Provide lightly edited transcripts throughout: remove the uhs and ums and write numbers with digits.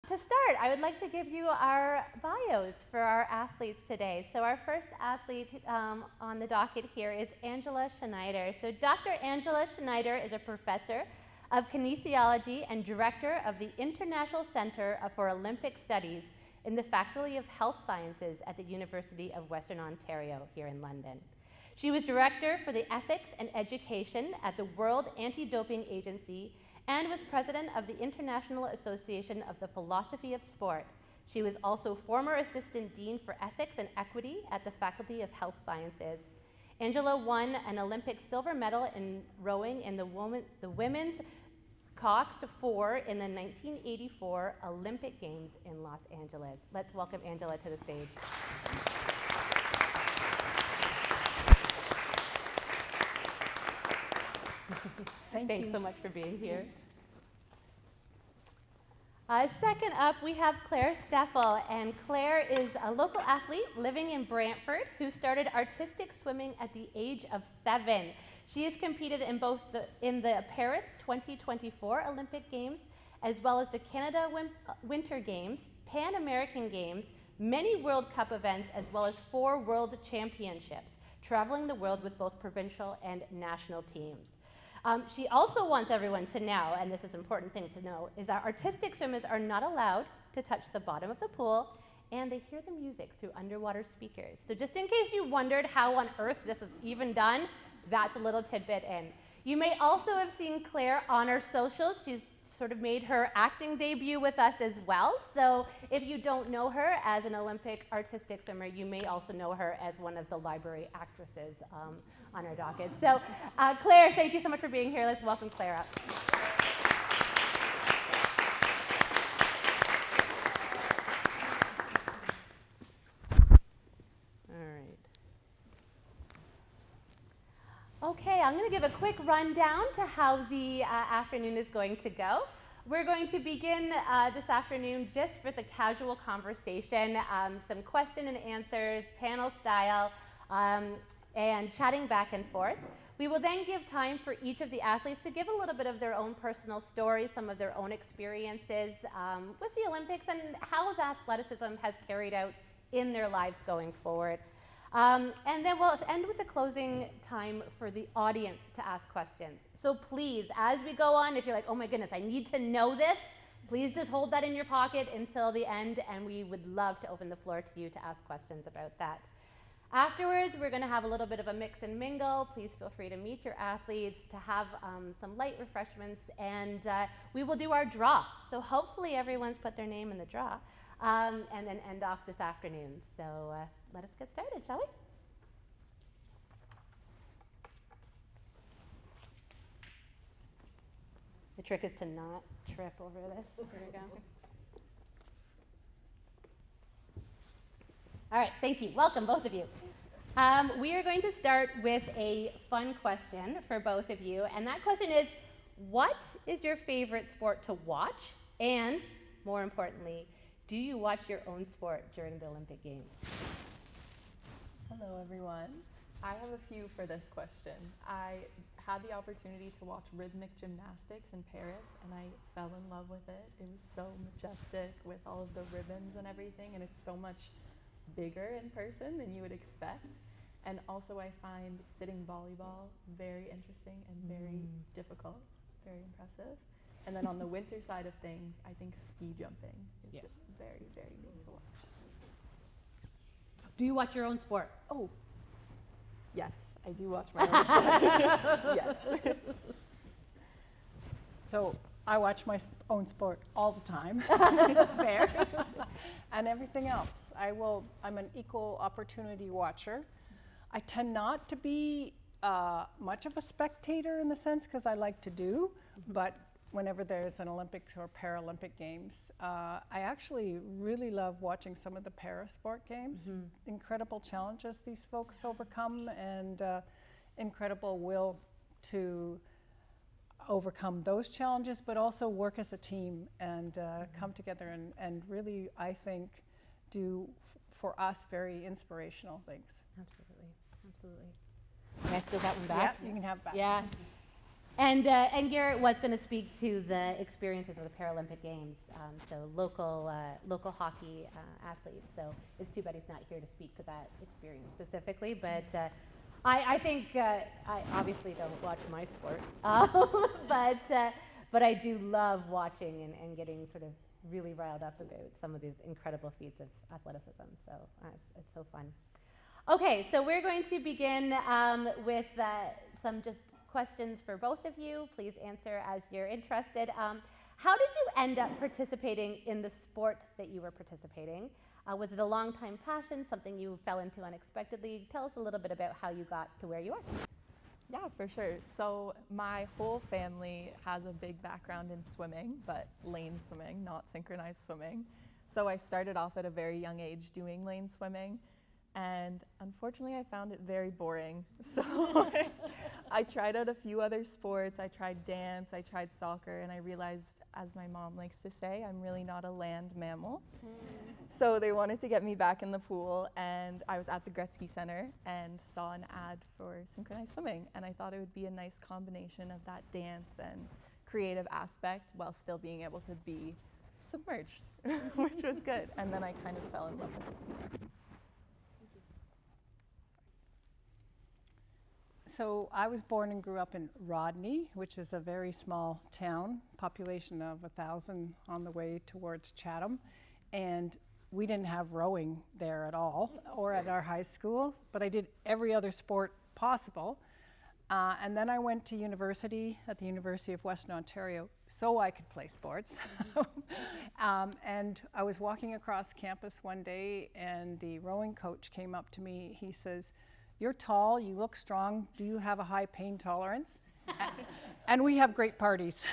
To start, I would like to give you our bios for our athletes today. So our first athlete on the docket here is Angela Schneider. So Dr. Angela Schneider is a professor of kinesiology and director of the International Center for Olympic Studies in the Faculty of Health Sciences at the University of Western Ontario here in London. She was director for the Ethics and Education at the World Anti-Doping Agency and was president of the International Association of the Philosophy of Sport. She was also former assistant dean for ethics and equity at the Faculty of Health Sciences. Angela won an Olympic silver medal in rowing in the women's coxed four in the 1984 Olympic Games in Los Angeles. Let's welcome Angela to the stage. Thanks so much for being here. Second up, we have Claire Scheffel, and Claire is a local athlete living in Brantford who started artistic swimming at the age of 7. She has competed in both the Paris 2024 Olympic Games, as well as the Canada Winter Games, Pan American Games, many World Cup events, as well as 4 World Championships, traveling the world with both provincial and national teams. She also wants everyone to know, and this is an important thing to know, is that artistic swimmers are not allowed to touch the bottom of the pool, and they hear the music through underwater speakers. So just in case you wondered how on earth this is even done, that's a little tidbit in. You may also have seen Claire on our socials. She's sort of made her acting debut with us as well. So if you don't know her as an Olympic artistic swimmer, you may also know her as one of the library actresses on our docket. So Claire, thank you so much for being here. Let's welcome Claire up. Okay, I'm going to give a quick rundown to how the afternoon is going to go. We're going to begin this afternoon just with a casual conversation, some question and answers, panel style, and chatting back and forth. We will then give time for each of the athletes to give a little bit of their own personal stories, some of their own experiences with the Olympics and how the athleticism has carried out in their lives going forward. And then we'll end with a closing time for the audience to ask questions. So please, as we go on, if you're like, oh my goodness, I need to know this, please just hold that in your pocket until the end, and we would love to open the floor to you to ask questions about that. Afterwards, we're going to have a little bit of a mix and mingle. Please feel free to meet your athletes, to have some light refreshments, and we will do our draw. So hopefully everyone's put their name in the draw, and then end off this afternoon. So let us get started, shall we? The trick is to not trip over this. Here we go. All right, thank you. Welcome, both of you. We are going to start with a fun question for both of you, and that question is, what is your favorite sport to watch? And more importantly, do you watch your own sport during the Olympic Games? Hello, everyone. I have a few for this question. I had the opportunity to watch rhythmic gymnastics in Paris, and I fell in love with it. It was so majestic with all of the ribbons and everything, and it's so much bigger in person than you would expect. And also I find sitting volleyball very interesting and very difficult, very impressive. And then on the winter side of things, I think ski jumping is very, very neat to watch. Do you watch your own sport? Oh, yes, I do watch my own sport. Yes. So I watch my own sport all the time. Fair. And everything else. I'm an equal opportunity watcher. I tend not to be much of a spectator in the sense because I like to do, but whenever there's an Olympics or Paralympic Games, I actually really love watching some of the para-sport games. Incredible challenges these folks overcome, and incredible will to overcome those challenges, but also work as a team and come together and really, I think, do for us very inspirational things. Absolutely, absolutely. Can I steal that one back? Yeah, you can have it back. Yeah. And Garrett was going to speak to the experiences of the Paralympic Games, so local hockey athletes. So it's too bad he's not here to speak to that experience specifically. But I think I obviously don't watch my sport, but I do love watching and getting sort of really riled up about some of these incredible feats of athleticism. So it's so fun. Okay, so we're going to begin with some just questions for both of you. Please answer as you're interested. How did you end up participating in the sport that you were participating? Was it a long-time passion, something you fell into unexpectedly? Tell us a little bit about how you got to where you are. Yeah, for sure. So my whole family has a big background in swimming, but lane swimming, not synchronized swimming. So I started off at a very young age doing lane swimming. And unfortunately, I found it very boring. So I tried out a few other sports. I tried dance, I tried soccer, and I realized, as my mom likes to say, I'm really not a land mammal. So they wanted to get me back in the pool, and I was at the Gretzky Center and saw an ad for synchronized swimming. And I thought it would be a nice combination of that dance and creative aspect while still being able to be submerged, which was good. And then I kind of fell in love with it from there. So I was born and grew up in Rodney, which is a very small town, population of 1,000 on the way towards Chatham. And we didn't have rowing there at all, or at our high school, but I did every other sport possible. And then I went to university at the University of Western Ontario so I could play sports. And I was walking across campus one day, and the rowing coach came up to me. He says, "You're tall, you look strong, do you have a high pain tolerance?" And we have great parties.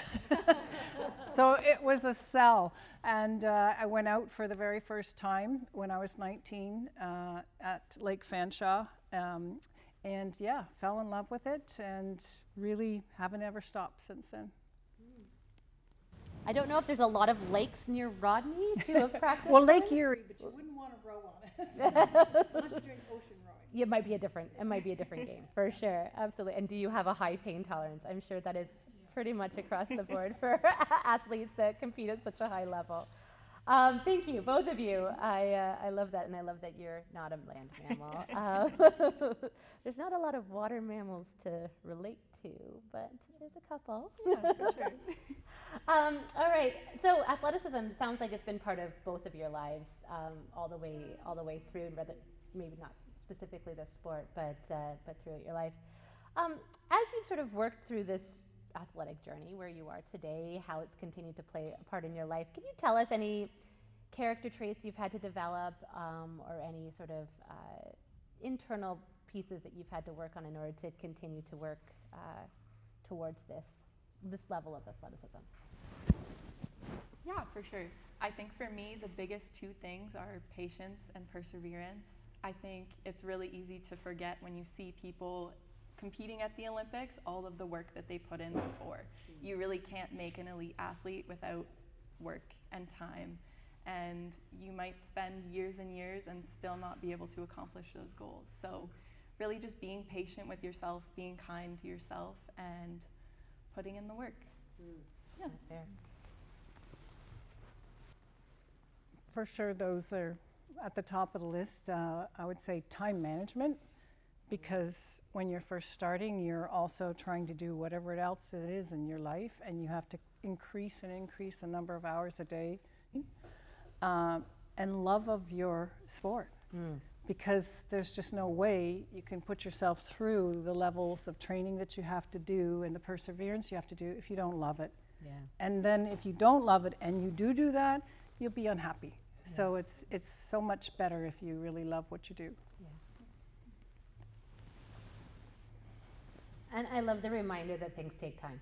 So it was a sell. And I went out for the very first time when I was 19 at Lake Fanshawe. And yeah, fell in love with it and really haven't ever stopped since then. I don't know if there's a lot of lakes near Rodney to have practiced. Well, Lake Erie, but you wouldn't want to row on it unless you're doing ocean rowing. It might be a different game, for sure, absolutely. And do you have a high pain tolerance? I'm sure that is pretty much across the board for athletes that compete at such a high level. Thank you, both of you. I love that, and I love that you're not a land mammal. There's not a lot of water mammals to relate to, but there's a couple. Yeah, for sure. All right. So athleticism sounds like it's been part of both of your lives all the way through, rather maybe not specifically this sport, but throughout your life. As you've sort of worked through this athletic journey where you are today, how it's continued to play a part in your life, can you tell us any character traits you've had to develop, or any sort of internal pieces that you've had to work on in order to continue to work towards this level of athleticism? Yeah, for sure. I think for me, the biggest two things are patience and perseverance. I think it's really easy to forget when you see people competing at the Olympics, all of the work that they put in before. You really can't make an elite athlete without work and time. And you might spend years and years and still not be able to accomplish those goals. So really just being patient with yourself, being kind to yourself, and putting in the work. Yeah, fair. For sure, those are at the top of the list. I would say time management, because when you're first starting, you're also trying to do whatever else it is in your life, and you have to increase the number of hours a day, and love of your sport. Because there's just no way you can put yourself through the levels of training that you have to do and the perseverance you have to do if you don't love it. Yeah. And then if you don't love it and you do that, you'll be unhappy. Yeah. So it's so much better if you really love what you do. Yeah. And I love the reminder that things take time.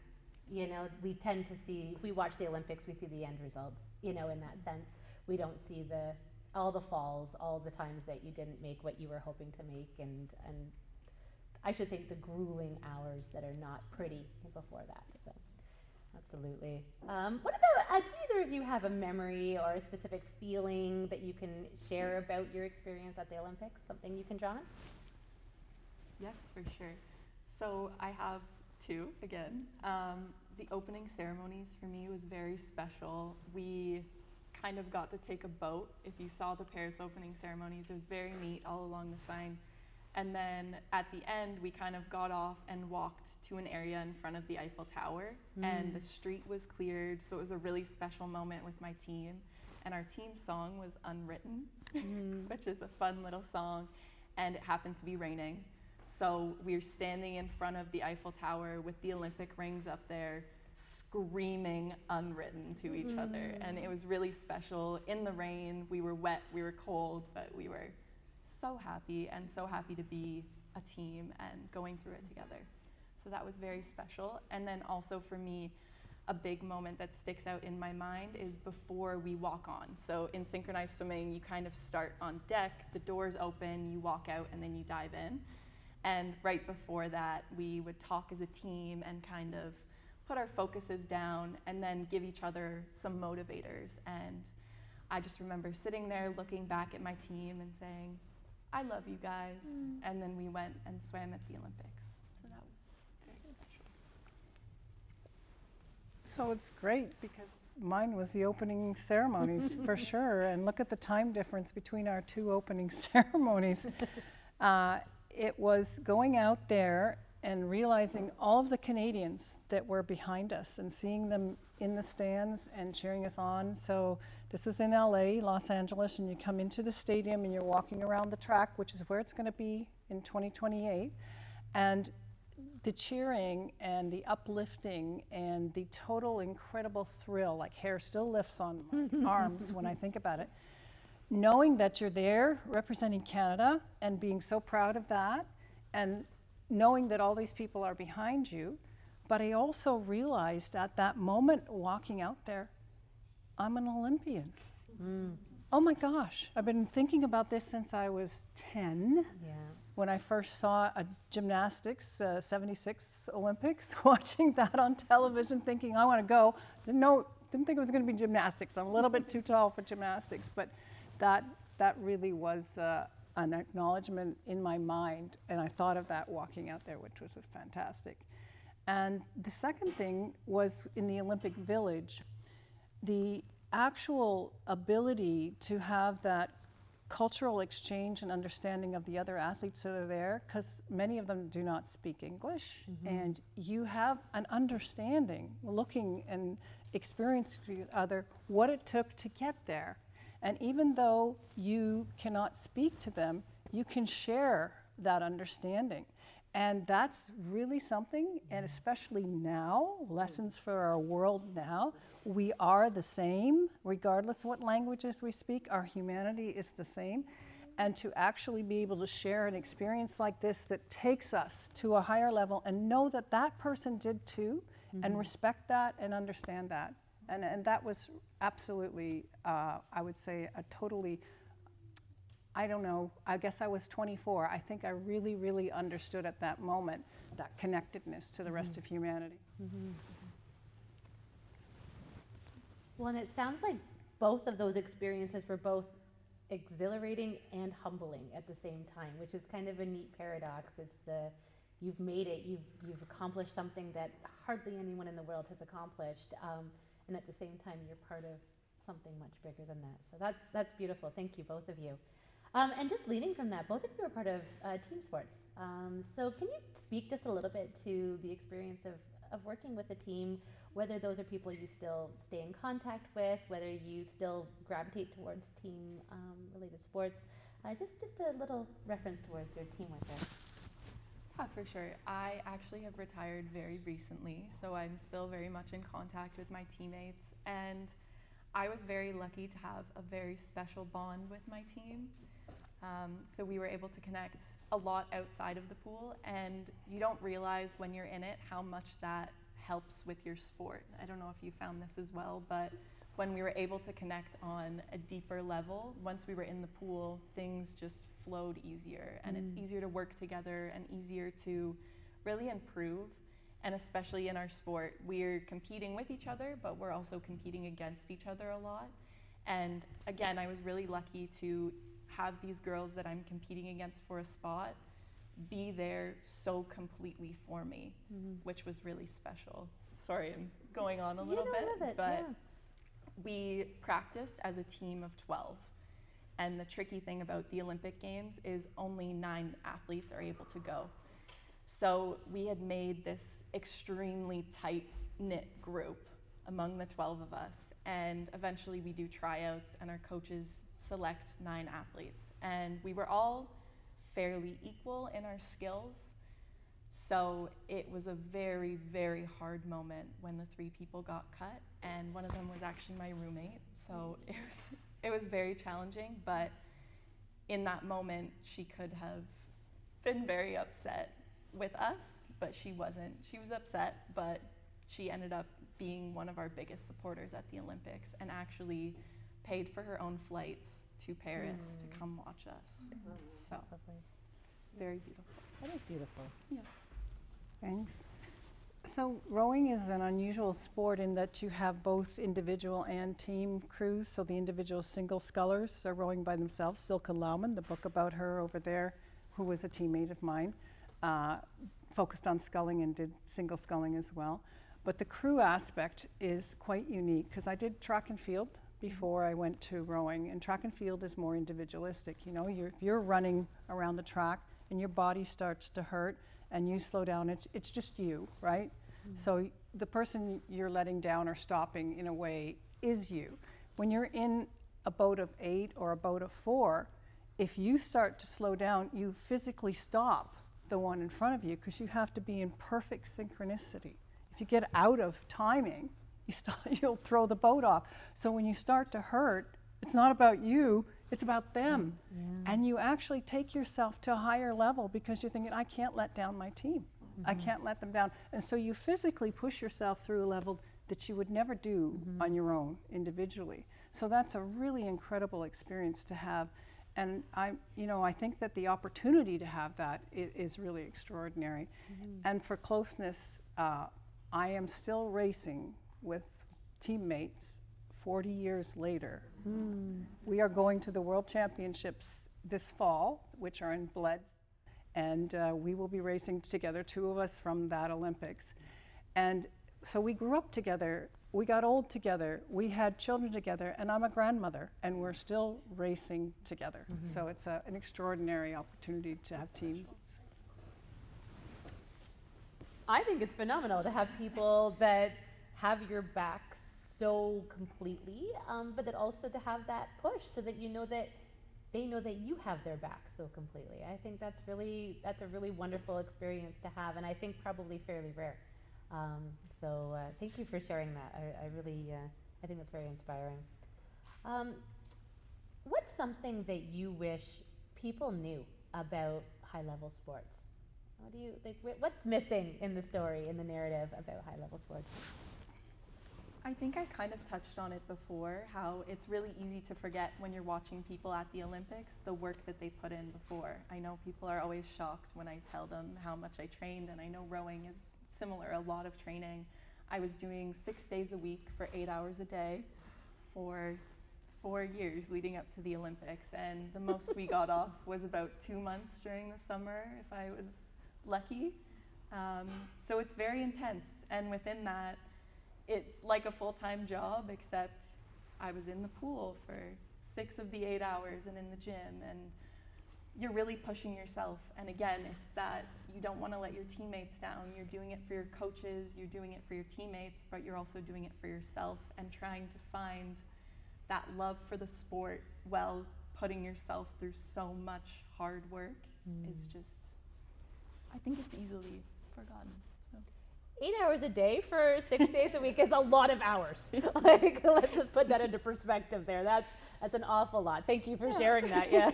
You know, we tend to see, if we watch the Olympics, we see the end results, you know, in that sense. We don't see all the falls, all the times that you didn't make what you were hoping to make, and I should think the grueling hours that are not pretty before that. So, absolutely. What about, do either of you have a memory or a specific feeling that you can share about your experience at the Olympics? Something you can draw on? Yes, for sure. So I have two again. The opening ceremonies for me was very special. We kind of got to take a boat. If you saw the Paris opening ceremonies, it was very neat all along the Seine. And then at the end, we kind of got off and walked to an area in front of the Eiffel Tower, and the street was cleared, so it was a really special moment with my team. And our team song was Unwritten, which is a fun little song, and it happened to be raining. So we were standing in front of the Eiffel Tower with the Olympic rings up there, screaming Unwritten to each other. And it was really special. In the rain, we were wet, we were cold, but we were so happy to be a team and going through it together. So that was very special. And then also for me, a big moment that sticks out in my mind is before we walk on. So in synchronized swimming, you kind of start on deck, the doors open, you walk out, and then you dive in. And right before that, we would talk as a team and kind of put our focuses down and then give each other some motivators. And I just remember sitting there looking back at my team and saying, I love you guys. And then we went and swam at the Olympics. So that was very special. So it's great because mine was the opening ceremonies for sure. And look at the time difference between our two opening ceremonies. It was going out there and realizing all of the Canadians that were behind us and seeing them in the stands and cheering us on. So this was in LA, Los Angeles, and you come into the stadium and you're walking around the track, which is where it's going to be in 2028. And the cheering and the uplifting and the total incredible thrill, like hair still lifts on my arms when I think about it. Knowing that you're there representing Canada and being so proud of that, and knowing that all these people are behind you. But I also realized at that moment walking out there, I'm an Olympian. Oh my gosh, I've been thinking about this since I was 10. Yeah. When I first saw a gymnastics, 76 Olympics, watching that on television, thinking I want to go. Didn't think it was going to be gymnastics. I'm a little bit too tall for gymnastics, but that really was an acknowledgement in my mind, and I thought of that walking out there, which was fantastic. And the second thing was in the Olympic Village, the actual ability to have that cultural exchange and understanding of the other athletes that are there, because many of them do not speak English, and you have an understanding, looking and experiencing with each other what it took to get there. And even though you cannot speak to them, you can share that understanding. And that's really something, and especially now, lessons for our world now, we are the same, regardless of what languages we speak, our humanity is the same. And to actually be able to share an experience like this that takes us to a higher level and know that that person did too, and respect that and understand that. And that was absolutely, I would say, a totally, I don't know, I guess I was 24. I think I really, really understood at that moment that connectedness to the rest of humanity. Well, and it sounds like both of those experiences were both exhilarating and humbling at the same time, which is kind of a neat paradox. It's you've made it, you've accomplished something that hardly anyone in the world has accomplished. And at the same time, you're part of something much bigger than that. So that's beautiful. Thank you, both of you. And just leading from that, both of you are part of team sports. So can you speak just a little bit to the experience of working with a team, whether those are people you still stay in contact with, whether you still gravitate towards team-related sports? Just a little reference towards your team with this. Yeah, for sure. I actually have retired very recently, so I'm still very much in contact with my teammates, and I was very lucky to have a very special bond with my team. So we were able to connect a lot outside of the pool, and you don't realize when you're in it how much that helps with your sport. I don't know if you found this as well, but when we were able to connect on a deeper level, once we were in the pool, things just flowed easier, and it's easier to work together and easier to really improve. And especially in our sport, we're competing with each other, but we're also competing against each other a lot. And again, I was really lucky to have these girls that I'm competing against for a spot be there so completely for me, which was really special. Sorry, I'm going on a little bit, but we practiced as a team of 12. And the tricky thing about the Olympic Games is only 9 athletes are able to go. So we had made this extremely tight-knit group among the 12 of us. And eventually we do tryouts and our coaches select 9 athletes. And we were all fairly equal in our skills. So it was a very, very hard moment when the 3 people got cut. And one of them was actually my roommate. So it was very challenging, but in that moment, she could have been very upset with us, but she wasn't. She was upset, but she ended up being one of our biggest supporters at the Olympics and actually paid for her own flights to Paris to come watch us. So, very beautiful. That is beautiful. Yeah. Thanks. So rowing is an unusual sport in that you have both individual and team crews. So the individual single scullers are rowing by themselves. Silke Laumann, the book about her over there, who was a teammate of mine, focused on sculling and did single sculling as well. But the crew aspect is quite unique because I did track and field before I went to rowing, and track and field is more individualistic. You know, if you're running around the track and your body starts to hurt and you slow down, it's just you, right? So the person you're letting down or stopping in a way is you. When you're in a boat of 8 or a boat of 4, if you start to slow down, you physically stop the one in front of you because you have to be in perfect synchronicity. If you get out of timing, you'll throw the boat off. So when you start to hurt, it's not about you, it's about them. And you actually take yourself to a higher level because you're thinking, I can't let down my team. I can't let them down. And so you physically push yourself through a level that you would never do on your own individually. So that's a really incredible experience to have. And I think that the opportunity to have that is really extraordinary. And for closeness, I am still racing with teammates 40 years later. We are going to the World Championships this fall, which are in Bled, and we will be racing together, 2 of us from that Olympics. And so we grew up together, we got old together, we had children together, and I'm a grandmother, and we're still racing together. So it's an extraordinary opportunity to have teams. I think it's phenomenal to have people that have your back so completely, but that also to have that push so that you know that they know that you have their back so completely. I think that's a really wonderful experience to have, and I think probably fairly rare. So thank you for sharing that. I think that's very inspiring. What's something that you wish people knew about high-level sports? What's missing in the story, in the narrative about high-level sports? I think I kind of touched on it before, how it's really easy to forget when you're watching people at the Olympics, the work that they put in before. I know people are always shocked when I tell them how much I trained, and I know rowing is similar, a lot of training. I was doing 6 days a week for 8 hours a day for 4 years leading up to the Olympics, and the most we got off was about 2 months during the summer, if I was lucky. So it's very intense, and within that, it's like a full-time job, except I was in the pool for 6 of the 8 hours and in the gym, and you're really pushing yourself. And again, it's that you don't want to let your teammates down. You're doing it for your coaches, you're doing it for your teammates, but you're also doing it for yourself and trying to find that love for the sport while putting yourself through so much hard work is just, I think it's easily forgotten. So. 8 hours a day for 6 days a week is a lot of hours. Like, let's just put that into perspective there. That's an awful lot. Thank you for sharing that. Yeah.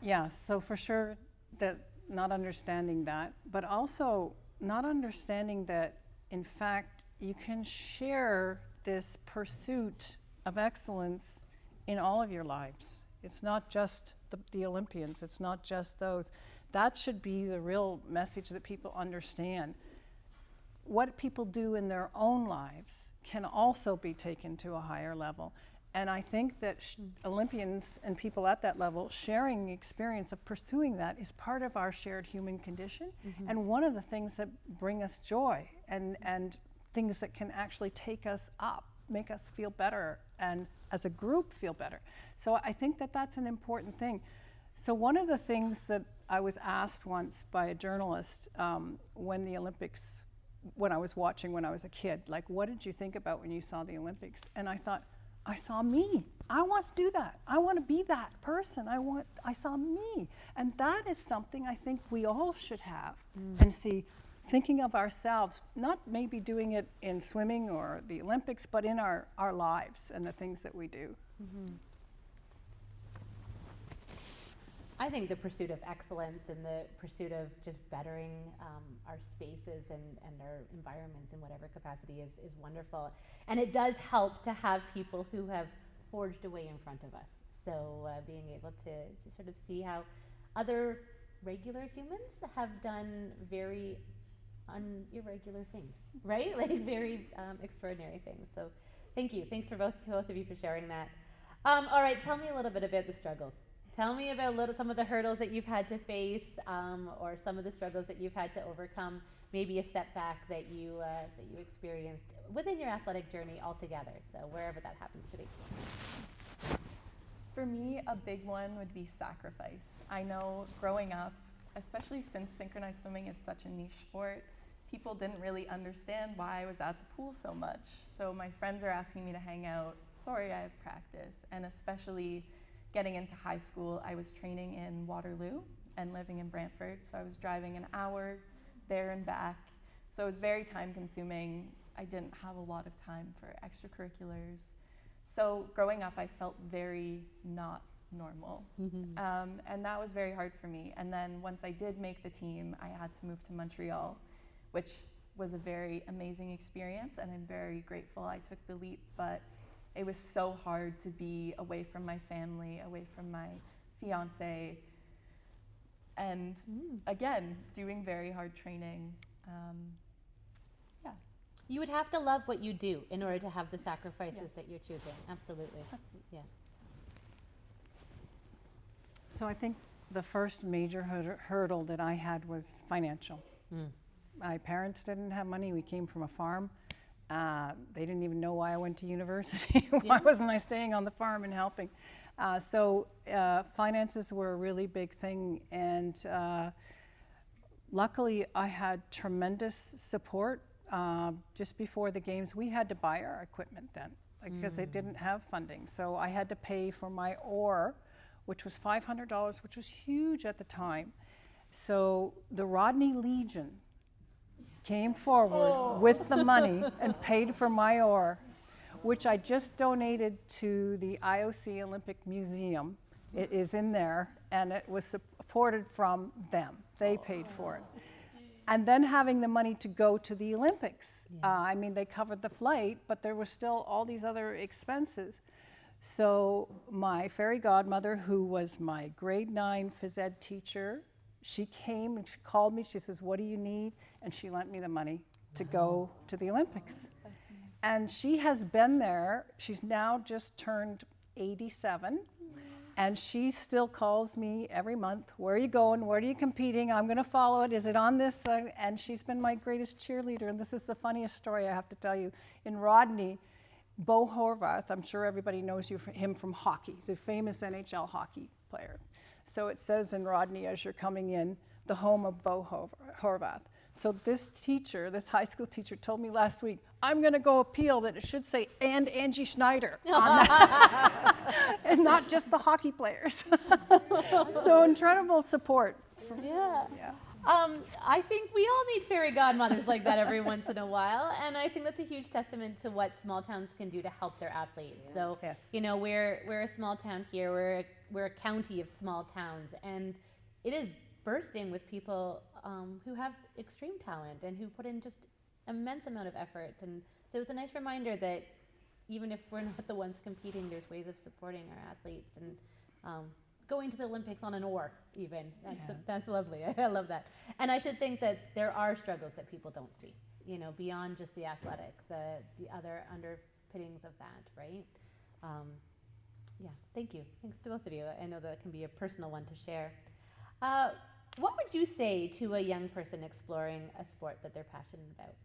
Yeah, so for sure that not understanding that, but also not understanding that, in fact, you can share this pursuit of excellence in all of your lives. It's not just the Olympians, it's not just those. That should be the real message that people understand. What people do in their own lives can also be taken to a higher level. And I think that Olympians and people at that level sharing the experience of pursuing that is part of our shared human condition, and one of the things that bring us joy and things that can actually take us up, make us feel better, and as a group feel better. So I think that that's an important thing. So one of the things that I was asked once by a journalist when the Olympics, when I was watching when I was a kid, like, what did you think about when you saw the Olympics? And I thought, I saw me. I want to do that. I want to be that person. I saw me. And that is something I think we all should have and see, thinking of ourselves, not maybe doing it in swimming or the Olympics, but in our lives and the things that we do. I think the pursuit of excellence and the pursuit of just bettering our spaces and our environments in whatever capacity is wonderful. And it does help to have people who have forged a way in front of us. So being able to sort of see how other regular humans have done very irregular things, right? Like very extraordinary things. So thank you. Thanks for both of you for sharing that. All right, tell me a little bit about the struggles. Tell me about some of the hurdles that you've had to face, or some of the struggles that you've had to overcome. Maybe a setback that you experienced within your athletic journey altogether. So wherever that happens to be. For me, a big one would be sacrifice. I know growing up, especially since synchronized swimming is such a niche sport, people didn't really understand why I was at the pool so much. So my friends are asking me to hang out. Sorry, I have practice. And especially getting into high school, I was training in Waterloo and living in Brantford. So I was driving an hour there and back. So it was very time consuming. I didn't have a lot of time for extracurriculars. So growing up, I felt very not normal. And that was very hard for me. And then once I did make the team, I had to move to Montreal, which was a very amazing experience. And I'm very grateful I took the leap. But it was so hard to be away from my family, away from my fiance, and again, doing very hard training. Yeah. You would have to love what you do in order to have the sacrifices that you're choosing. Absolutely. Yeah. So I think the first major hurdle that I had was financial. My parents didn't have money. We came from a farm. They didn't even know why I went to university. Why wasn't I staying on the farm and helping? So finances were a really big thing, and luckily I had tremendous support. Just before the games, we had to buy our equipment then, because they didn't have funding. So I had to pay for my oar, which was $500, which was huge at the time. So the Rodney Legion came forward with the money and paid for my oar, which I just donated to the IOC Olympic Museum. It is in there, and it was supported from them. They paid for it. And then having the money to go to the Olympics. I mean, they covered the flight, but there were still all these other expenses. So my fairy godmother, who was my grade 9 phys ed teacher, she came and she called me. She says, "What do you need?" And she lent me the money to go to the Olympics. And she has been there. She's now just turned 87. And she still calls me every month. "Where are you going? Where are you competing? I'm going to follow it. Is it on this?" And she's been my greatest cheerleader. And this is the funniest story I have to tell you. In Rodney, Bo Horvath, I'm sure everybody knows him from hockey. He's a famous NHL hockey player. So it says in Rodney, as you're coming in, the home of Bo Horvath. So this teacher, this high school teacher, told me last week, "I'm going to go appeal that it should say "and Angie Schneider" on that, and not just the hockey players." So incredible support. Yeah. I think we all need fairy godmothers like that every once in a while, and I think that's a huge testament to what small towns can do to help their athletes. So, you know, we're a small town here. We're a county of small towns, and it is bursting with people who have extreme talent and who put in just immense amount of effort. And so it was a nice reminder that even if we're not the ones competing, there's ways of supporting our athletes and going to the Olympics on an oar even. That's lovely. I love that. And I should think that there are struggles that people don't see, you know, beyond just the athletic, the other underpinnings of that, right? Yeah, thank you. Thanks to both of you. I know that can be a personal one to share. What would you say to a young person exploring a sport that they're passionate about?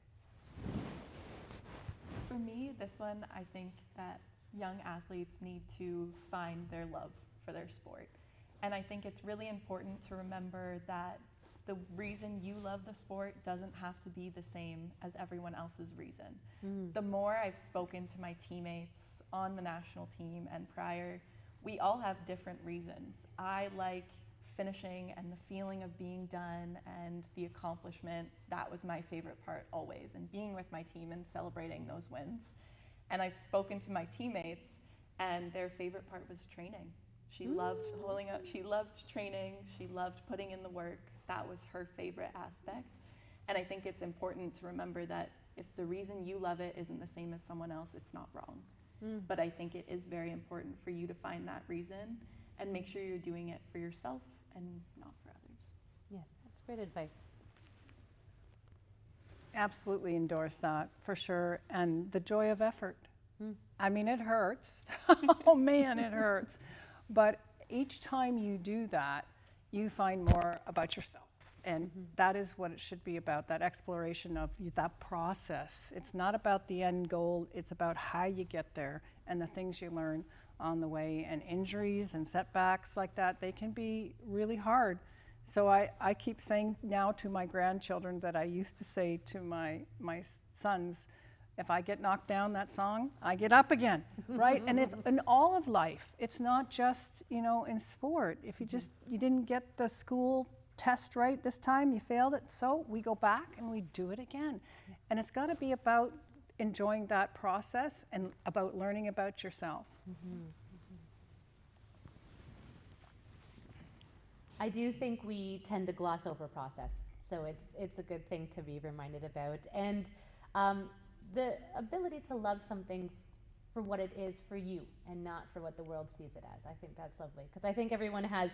For me, this one, I think that young athletes need to find their love for their sport. And I think it's really important to remember that the reason you love the sport doesn't have to be the same as everyone else's reason. The more I've spoken to my teammates on the national team and prior, we all have different reasons. I like finishing and the feeling of being done and the accomplishment. That was my favorite part always, and being with my team and celebrating those wins. And I've spoken to my teammates and their favorite part was training. She loved holding up, she loved training, she loved putting in the work. That was her favorite aspect. And I think it's important to remember that if the reason you love it isn't the same as someone else, it's not wrong. But I think it is very important for you to find that reason and make sure you're doing it for yourself and not for others. Yes, that's great advice. Absolutely endorse that, for sure. And the joy of effort. I mean, it hurts. Oh man, it hurts. But each time you do that, you find more about yourself. And that is what it should be about, that exploration of that process. It's not about the end goal, it's about how you get there and the things you learn on the way. And injuries and setbacks like that, they can be really hard. So I keep saying now to my grandchildren that I used to say to my sons, if I get knocked down that song, I get up again, right? And it's in all of life. It's not just, in sport. If you didn't get the school test right this time, you failed it, so we go back and we do it again. And it's got to be about enjoying that process and about learning about yourself. I do think we tend to gloss over process, so it's a good thing to be reminded about. And the ability to love something for what it is for you and not for what the world sees it as. I think that's lovely, because I think everyone has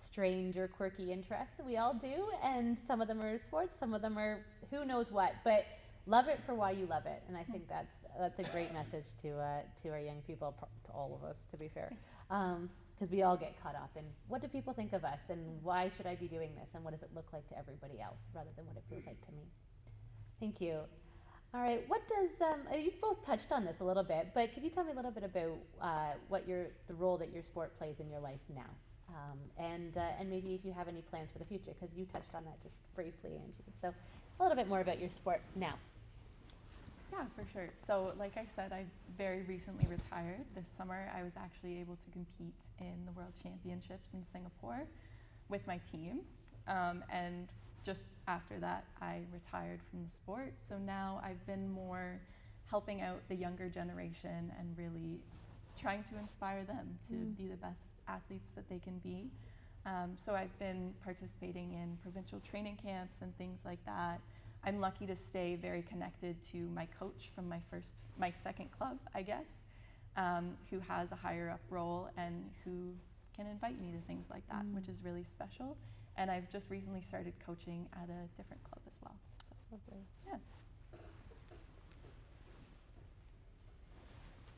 strange or quirky interests. We all do, and some of them are sports, some of them are who knows what, but love it for why you love it. And I think that's a great message to our young people, to all of us, to be fair, because we all get caught up in what do people think of us, and why should I be doing this, and what does it look like to everybody else rather than what it feels like to me. Thank you. All right, what does, you've both touched on this a little bit, but could you tell me a little bit about the role that your sport plays in your life now? And maybe if you have any plans for the future, because you touched on that just briefly, Angie. So a little bit more about your sport now. Yeah, for sure. So like I said, I very recently retired. This summer I was actually able to compete in the World Championships in Singapore with my team. And just after that, I retired from the sport. So now I've been more helping out the younger generation and really trying to inspire them to be the best athletes that they can be. So I've been participating in provincial training camps and things like that. I'm lucky to stay very connected to my coach from my second club, I guess, who has a higher up role and who can invite me to things like that, which is really special. And I've just recently started coaching at a different club as well. So, Lovely. yeah.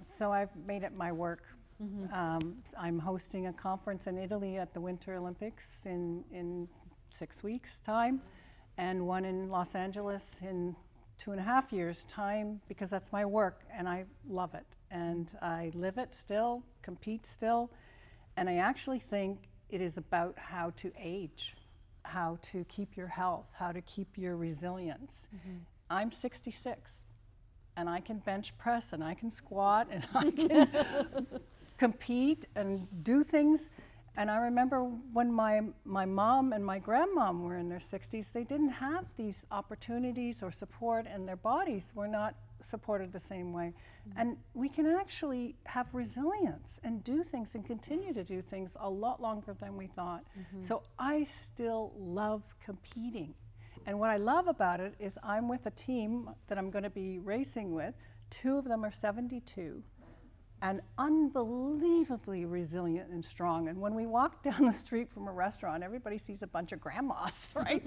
So I've made it my work. I'm hosting a conference in Italy at the Winter Olympics in 6 weeks' time, and one in Los Angeles in 2.5 years' time, because that's my work and I love it. And I live it still, compete still, and I actually think it is about how to age, how to keep your health, how to keep your resilience. I'm 66 and I can bench press and I can squat and I can compete and do things. And I remember when my mom and my grandmom were in their 60s, they didn't have these opportunities or support, and their bodies were not supported the same way. And we can actually have resilience and do things and continue to do things a lot longer than we thought. So I still love competing. And what I love about it is I'm with a team that I'm going to be racing with. 2 of them are 72. and unbelievably resilient and strong. And when we walk down the street from a restaurant, everybody sees a bunch of grandmas, right?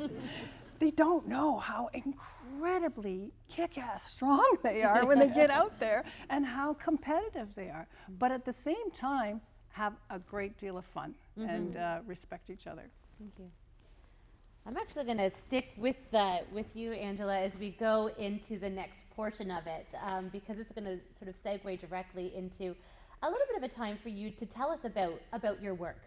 They don't know how incredibly kick-ass strong they are when they get out there and how competitive they are. But at the same time, have a great deal of fun and respect each other. Thank you. I'm actually going to stick with you, Angela, as we go into the next portion of it, because it's going to sort of segue directly into a little bit of a time for you to tell us about your work.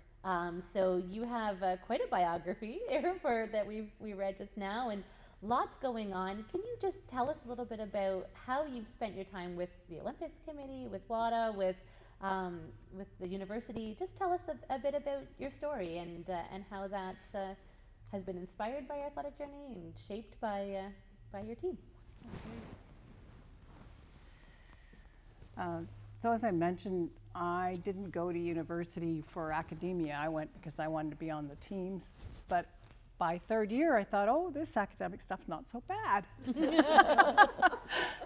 So you have quite a biography that we read just now, and lots going on. Can you just tell us a little bit about how you've spent your time with the Olympics Committee, with WADA, with the university? Just tell us a bit about your story and how that has been inspired by your athletic journey and shaped by your team. So as I mentioned, I didn't go to university for academia. I went because I wanted to be on the teams. But by third year, I thought, oh, this academic stuff's not so bad. I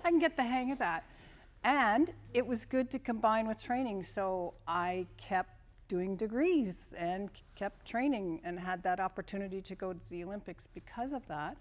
can get the hang of that. And it was good to combine with training, so I kept doing degrees and kept training and had that opportunity to go to the Olympics because of that.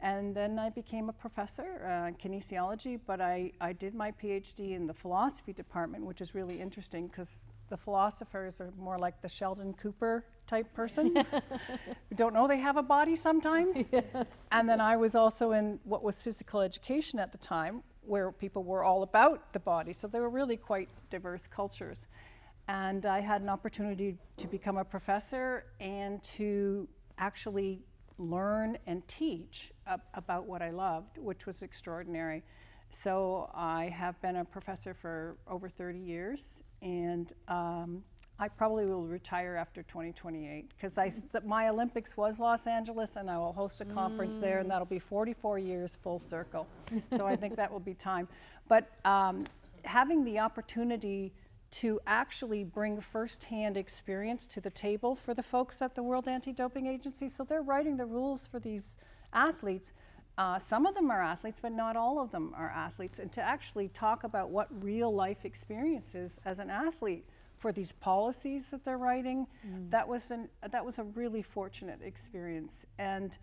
And then I became a professor in kinesiology, but I did my PhD in the philosophy department, which is really interesting because the philosophers are more like the Sheldon Cooper type person who don't know they have a body sometimes. Yes. And then I was also in what was physical education at the time, where people were all about the body. So they were really quite diverse cultures. And I had an opportunity to become a professor and to actually learn and teach about what I loved, which was extraordinary. So I have been a professor for over 30 years, and I probably will retire after 2028 because my Olympics was Los Angeles, and I will host a conference there, and that'll be 44 years full circle. So I think that will be time. But having the opportunity to actually bring firsthand experience to the table for the folks at the World Anti-Doping Agency. So they're writing the rules for these athletes. Some of them are athletes, but not all of them are athletes. And to actually talk about what real life experience is as an athlete for these policies that they're writing, that was a really fortunate experience. And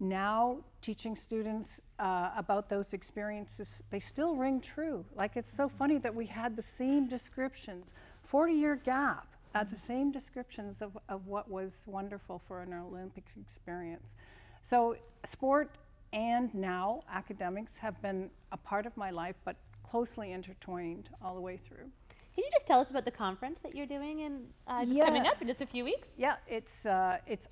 now teaching students about those experiences, they still ring true. Like, it's so funny that we had the same descriptions, 40-year gap, at the same descriptions of what was wonderful for an Olympic experience. So sport and now academics have been a part of my life, but closely intertwined all the way through. Can you just tell us about the conference that you're doing and coming up in just a few weeks? Yeah, it's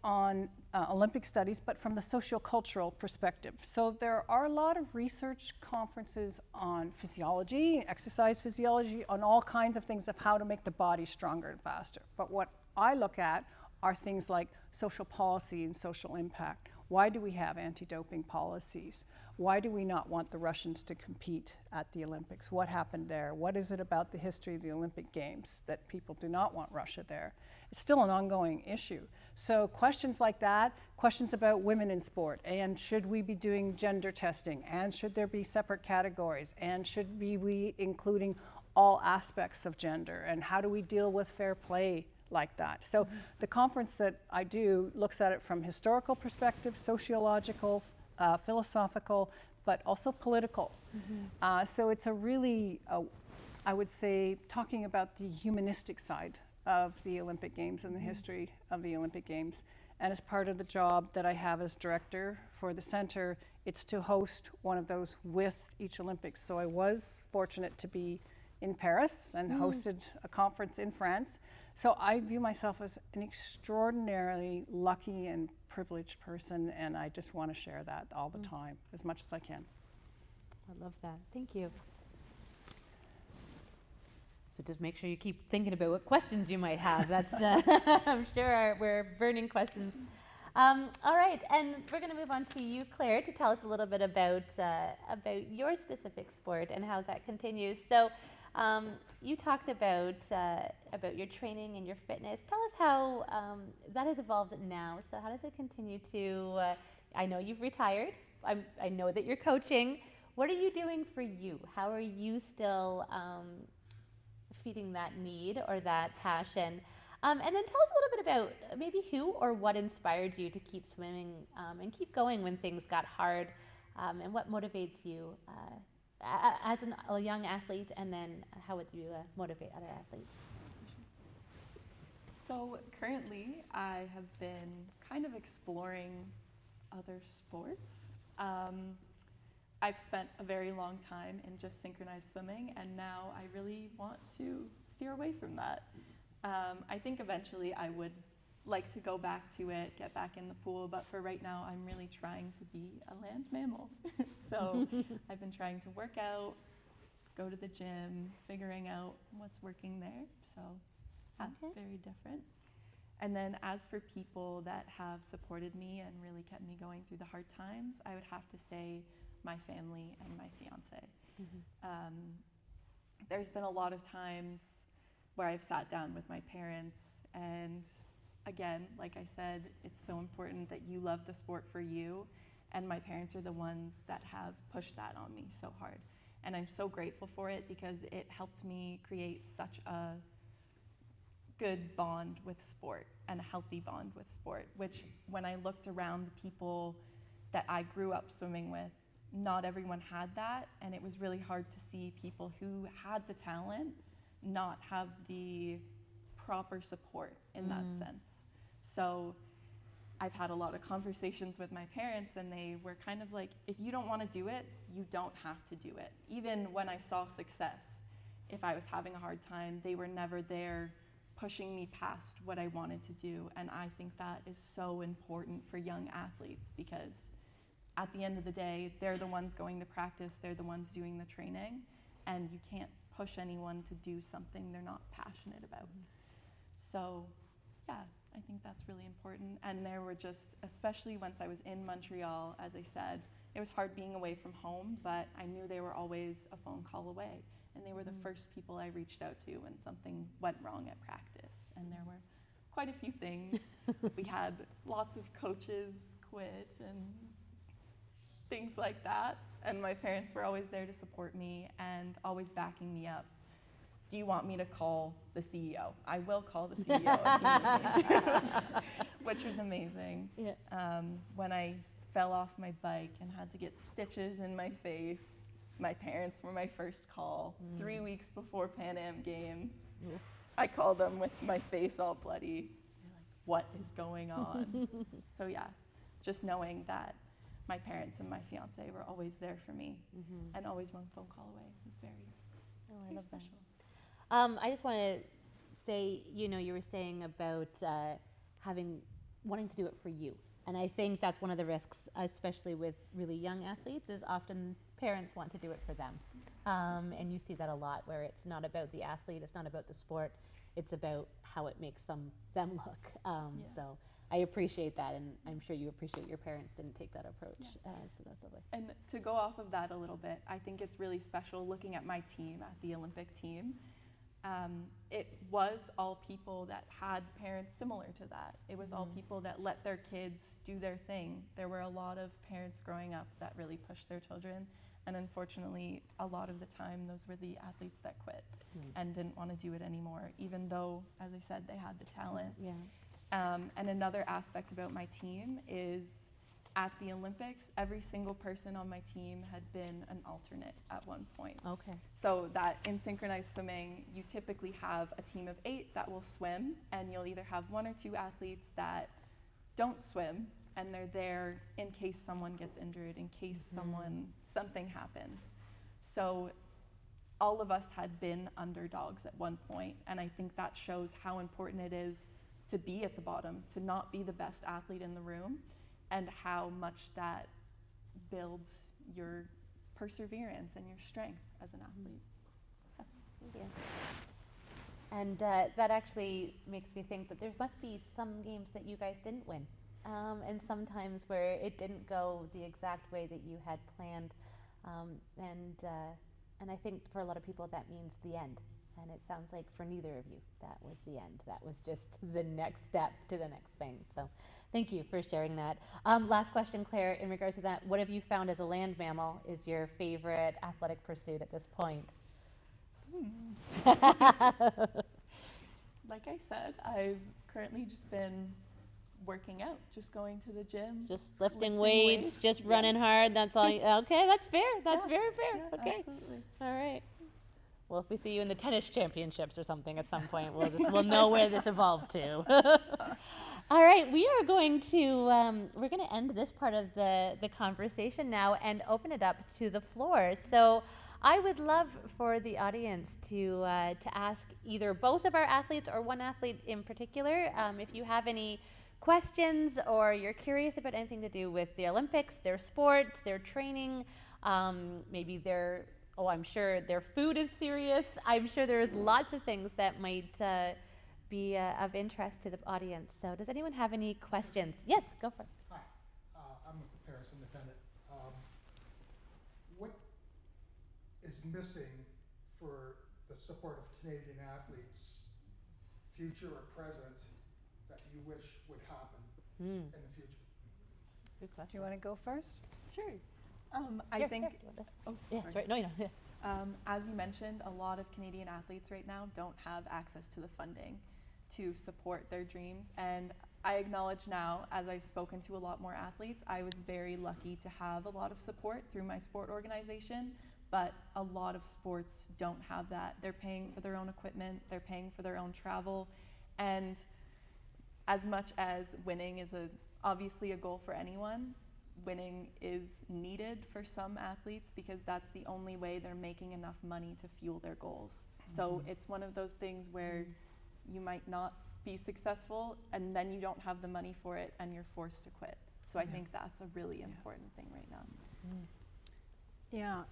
on Olympic studies, but from the sociocultural perspective. So there are a lot of research conferences on physiology, exercise physiology, on all kinds of things of how to make the body stronger and faster. But what I look at are things like social policy and social impact. Why do we have anti-doping policies? Why do we not want the Russians to compete at the Olympics? What happened there? What is it about the history of the Olympic Games that people do not want Russia there? It's still an ongoing issue. So questions like that, questions about women in sport, and should we be doing gender testing, and should there be separate categories, and should we be including all aspects of gender, and how do we deal with fair play like that? So the conference that I do looks at it from historical perspective, sociological, philosophical, but also political. So it's a really, I would say, talking about the humanistic side of the Olympic Games and the history of the Olympic Games. And as part of the job that I have as director for the center, it's to host one of those with each Olympics. So I was fortunate to be in Paris and hosted a conference in France. So I view myself as an extraordinarily lucky and privileged person, and I just want to share that all the time, as much as I can. I love that. Thank you. So just make sure you keep thinking about what questions you might have. That's, I'm sure we're burning questions. All right, and we're going to move on to you, Claire, to tell us a little bit about your specific sport and how that continues. So you talked about your training and your fitness. Tell us how that has evolved now. So how does it continue to, I know you've retired. I know that you're coaching. What are you doing for you? How are you still feeding that need or that passion. And then tell us a little bit about maybe who or what inspired you to keep swimming and keep going when things got hard, and what motivates you as a young athlete, and then how would you motivate other athletes? So currently, I have been kind of exploring other sports. I've spent a very long time in just synchronized swimming, and now I really want to steer away from that. I think eventually I would like to go back to it, get back in the pool, but for right now, I'm really trying to be a land mammal. So I've been trying to work out, go to the gym, figuring out what's working there. So very different. And then as for people that have supported me and really kept me going through the hard times, I would have to say my family and my fiance. There's been a lot of times where I've sat down with my parents, and again, like I said, it's so important that you love the sport for you, and my parents are the ones that have pushed that on me so hard. And I'm so grateful for it because it helped me create such a good bond with sport and a healthy bond with sport, which when I looked around the people that I grew up swimming with, not everyone had that, and it was really hard to see people who had the talent not have the proper support in that sense. So I've had a lot of conversations with my parents, and they were kind of like, if you don't want to do it, you don't have to do it. Even when I saw success, if I was having a hard time, they were never there pushing me past what I wanted to do. And I think that is so important for young athletes, because at the end of the day, they're the ones going to practice, they're the ones doing the training, and you can't push anyone to do something they're not passionate about. So yeah, I think that's really important. And there were just, especially once I was in Montreal, as I said, it was hard being away from home, but I knew they were always a phone call away. And they were the first people I reached out to when something went wrong at practice. And there were quite a few things. We had lots of coaches quit and things like that. And my parents were always there to support me and always backing me up. Do you want me to call the CEO? I will call the CEO if you need me to, which was amazing. Yeah. When I fell off my bike and had to get stitches in my face, my parents were my first call. 3 weeks before Pan Am Games, I called them with my face all bloody. They're like, what is going on? So yeah, just knowing that my parents and my fiance were always there for me and always one phone call away was very special. I just want to say, you were saying about wanting to do it for you. And I think that's one of the risks, especially with really young athletes, is often parents want to do it for them. And you see that a lot, where it's not about the athlete, it's not about the sport, it's about how it makes them look. So I appreciate that, and I'm sure you appreciate your parents didn't take that approach. So that's lovely. And to go off of that a little bit, I think it's really special looking at my team, at the Olympic team. It was all people that had parents similar to that. It was all people that let their kids do their thing. There were a lot of parents growing up that really pushed their children, and unfortunately, a lot of the time, those were the athletes that quit and didn't want to do it anymore, even though, as I said, they had the talent. And another aspect about my team is, at the Olympics, every single person on my team had been an alternate at one point. Okay. So that in synchronized swimming, you typically have a team of 8 that will swim, and you'll either have 1 or 2 athletes that don't swim, and they're there in case someone gets injured, in case something happens. So all of us had been underdogs at one point, and I think that shows how important it is to be at the bottom, to not be the best athlete in the room, and how much that builds your perseverance and your strength as an athlete. And that actually makes me think that there must be some games that you guys didn't win, and sometimes where it didn't go the exact way that you had planned, and I think for a lot of people that means the end. And it sounds like for neither of you, that was the end. That was just the next step to the next thing. So thank you for sharing that. Last question, Claire, in regards to that, what have you found as a land mammal is your favorite athletic pursuit at this point? Like I said, I've currently just been working out, just going to the gym. Just lifting weights, just running hard. That's all. Okay, that's fair. That's very fair. Yeah, Okay. absolutely. All right. Well, if we see you in the tennis championships or something at some point, we'll know where this evolved to. All right, we are going to we're going to end this part of the conversation now and open it up to the floor. So, I would love for the audience to ask either both of our athletes or one athlete in particular, if you have any questions or you're curious about anything to do with the Olympics, their sport, their training, maybe their I'm sure their food is serious. I'm sure there's lots of things that might be of interest to the audience. So does anyone have any questions? Yes, go for it. Hi, I'm with the Paris Independent. What is missing for the support of Canadian athletes, future or present, that you wish would happen in the future? Good Do question. you want to go first? Sure. I think, oh, yes, sorry. right. No, you know. Yeah. As you mentioned, a lot of Canadian athletes right now don't have access to the funding to support their dreams. And I acknowledge now, as I've spoken to a lot more athletes, I was very lucky to have a lot of support through my sport organization, but a lot of sports don't have that. They're paying for their own equipment, they're paying for their own travel, and as much as winning is obviously a goal for anyone, winning is needed for some athletes because that's the only way they're making enough money to fuel their goals. So it's one of those things where you might not be successful and then you don't have the money for it and you're forced to quit. So I think that's a really important thing right now. Yeah,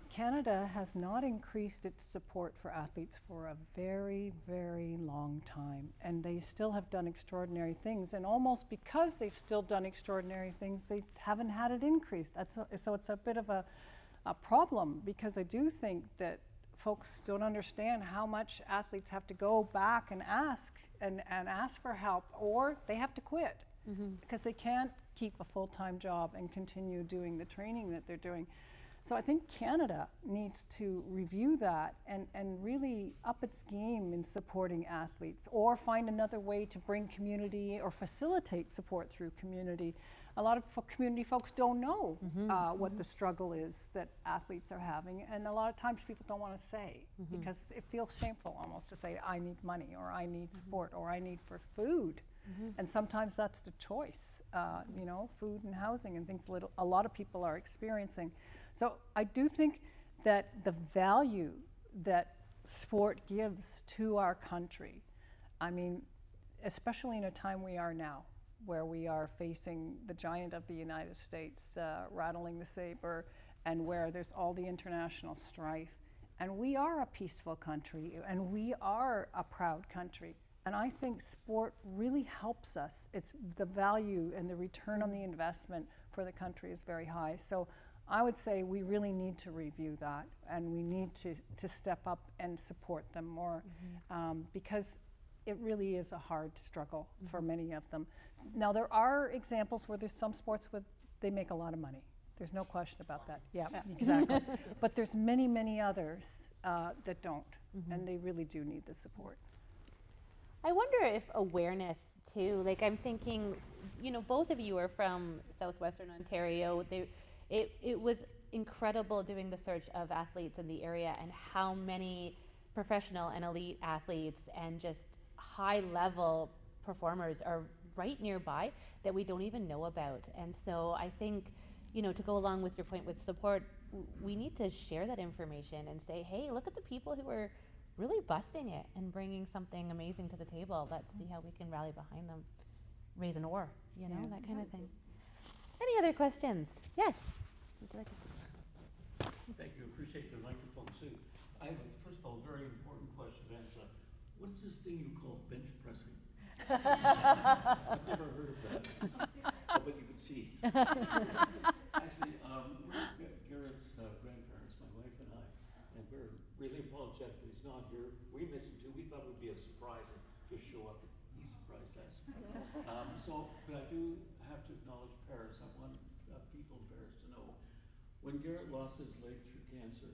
Canada has not increased its support for athletes for a very, very long time, and they still have done extraordinary things. And almost because they've still done extraordinary things, they haven't had it increased. So it's a bit of a problem, because I do think that folks don't understand how much athletes have to go back and ask for help, or they have to quit because they can't keep a full-time job and continue doing the training that they're doing. So I think Canada needs to review that and really up its game in supporting athletes, or find another way to bring community or facilitate support through community. A lot of community folks don't know what the struggle is that athletes are having, and a lot of times people don't want to say because it feels shameful almost to say, I need money, or I need support, or I need for food. And sometimes that's the choice, food and housing and things a lot of people are experiencing. So I do think that the value that sport gives to our country, I mean, especially in a time we are now, where we are facing the giant of the United States rattling the saber, and where there's all the international strife, and we are a peaceful country, and we are a proud country. And I think sport really helps us. It's the value and the return on the investment for the country is very high. So I would say we really need to review that, and we need to step up and support them more, because it really is a hard struggle for many of them. Now, there are examples where there's some sports where they make a lot of money. There's no question about that. Yeah. Exactly. But there's many, many others that don't, and they really do need the support. I wonder if awareness too, like I'm thinking, both of you are from southwestern Ontario. It was incredible doing the search of athletes in the area, and how many professional and elite athletes and just high level performers are right nearby that we don't even know about. And so I think, to go along with your point with support, we need to share that information and say, hey, look at the people who are really busting it and bringing something amazing to the table. Let's see how we can rally behind them, raise an oar, that kind of thing. Any other questions? Yes. Would you like to? Thank you. Appreciate the microphone too. I have, first of all, a very important question to answer. What's this thing you call bench pressing? I've never heard of that. But you can see. Actually, we're Garrett's grandparents, my wife and I, and we're really apologetic that he's not here. We missed him too. We thought it would be a surprise and just show up. He surprised us. But I do have to acknowledge Paris. I want people in Paris to know, when Garrett lost his leg through cancer,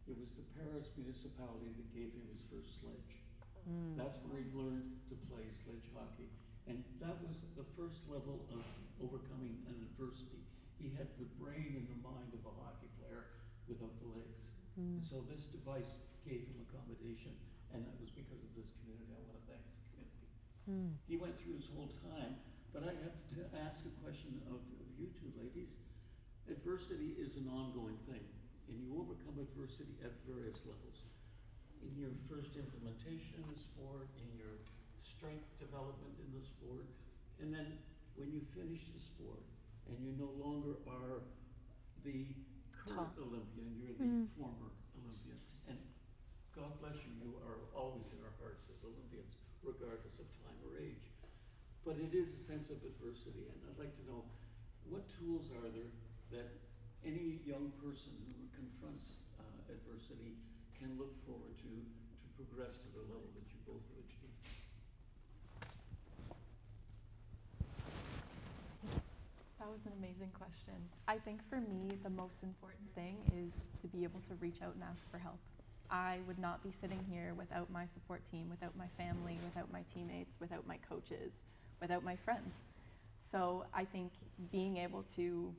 it was the Paris municipality that gave him his first sledge. That's where he learned to play sledge hockey. And that was the first level of overcoming an adversity. He had the brain and the mind of a hockey player without the legs. And so this device gave him accommodation, and that was because of this community. I want to thank the community. He went through his whole time, but I have to ask a question of you two ladies. Adversity is an ongoing thing, and you overcome adversity at various levels. In your first implementation in the sport, in your strength development in the sport, and then when you finish the sport and you no longer are the current Olympian, you're the former Olympian. And God bless you, you are always in our hearts as Olympians, regardless of time or age. But it is a sense of adversity, and I'd like to know, what tools are there that any young person who confronts adversity can look forward to progress to the level that you both have achieved? That was an amazing question. I think for me, the most important thing is to be able to reach out and ask for help. I would not be sitting here without my support team, without my family, without my teammates, without my coaches, without my friends. So I think being able to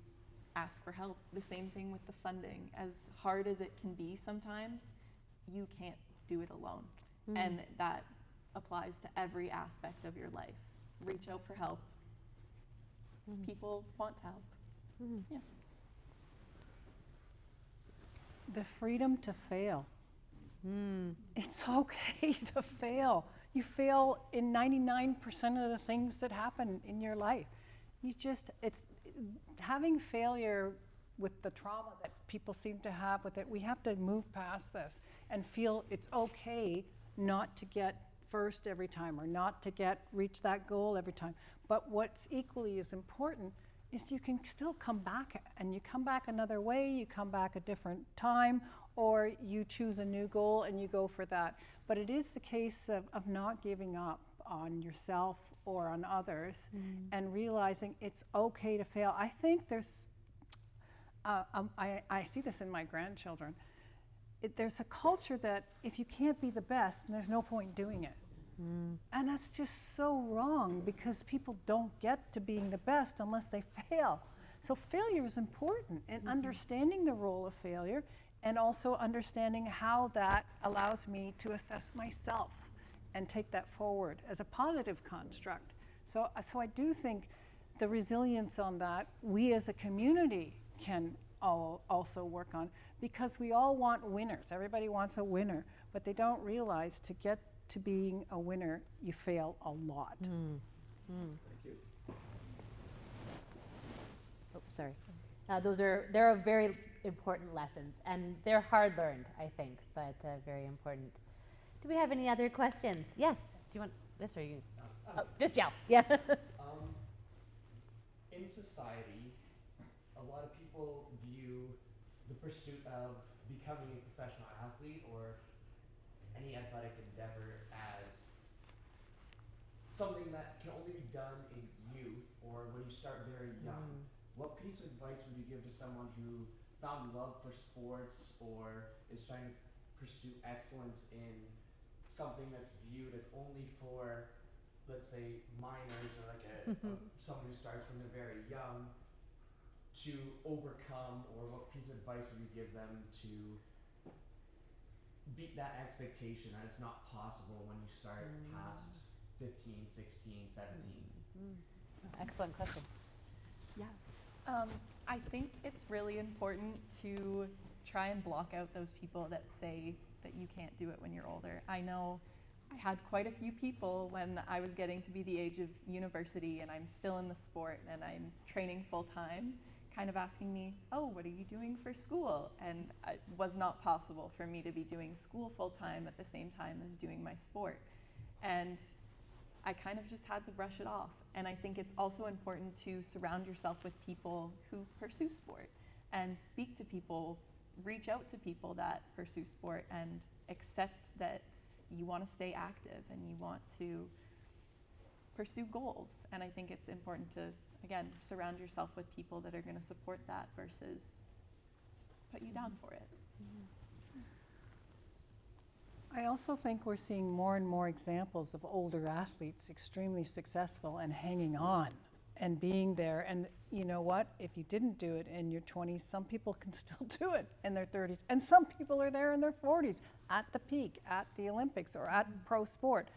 ask for help, the same thing with the funding. As hard as it can be sometimes, you can't do it alone. And that applies to every aspect of your life. Reach out for help. People want to help. Yeah. The freedom to fail. It's okay to fail. You fail in 99% of the things that happen in your life. It's having failure with the trauma that people seem to have with it. We have to move past this and feel it's okay not to get first every time or not to reach that goal every time. But what's equally as important is you can still come back, and you come back another way, you come back a different time, or you choose a new goal and you go for that. But it is the case of not giving up on yourself or on others and realizing it's okay to fail. I think there's, I see this in my grandchildren. There's a culture that if you can't be the best, there's no point doing it. And that's just so wrong, because people don't get to being the best unless they fail. So failure is important, and understanding the role of failure, and also understanding how that allows me to assess myself and take that forward as a positive construct. So I do think the resilience on that, we as a community can also work on, because we all want winners. Everybody wants a winner, but they don't realize to get to being a winner, you fail a lot. Thank you. Oh, sorry. There are very important lessons, and they're hard learned, I think, but very important. Do we have any other questions? Yes. Do you want this, or you? Oh, just yell. Yeah. In society, a lot of people view the pursuit of becoming a professional athlete or any athletic endeavor as something that can only be done in youth or when you start very young. What piece of advice would you give to someone who found love for sports or is trying to pursue excellence in something that's viewed as only for, let's say, minors or like someone who starts when they're very young, to overcome, or what piece of advice would you give them to beat that expectation that it's not possible when you start past 15, 16, 17? Excellent question. Yeah. I think it's really important to try and block out those people that say that you can't do it when you're older. I know I had quite a few people when I was getting to be the age of university and I'm still in the sport and I'm training full time, kind of asking me, oh, what are you doing for school? And it was not possible for me to be doing school full time at the same time as doing my sport. And I kind of just had to brush it off. And I think it's also important to surround yourself with people who pursue sport and speak to people, reach out to people that pursue sport and accept that you want to stay active and you want to pursue goals. And I think it's important to, again, surround yourself with people that are going to support that versus put you down for it. I also think we're seeing more and more examples of older athletes extremely successful and hanging on and being there. And you know what? If you didn't do it in your 20s, some people can still do it in their 30s. And some people are there in their 40s at the peak, at the Olympics, or at pro sport.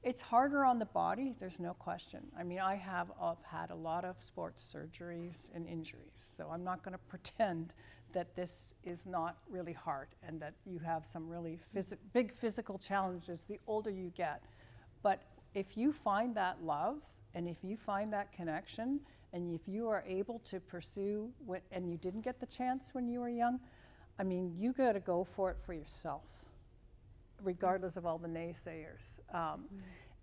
It's harder on the body, there's no question. I mean, I've had a lot of sports surgeries and injuries, so I'm not going to pretend that this is not really hard and that you have some really big physical challenges the older you get. But if you find that love and if you find that connection and if you are able to pursue what, and you didn't get the chance when you were young, I mean, you got to go for it for yourself, regardless of all the naysayers.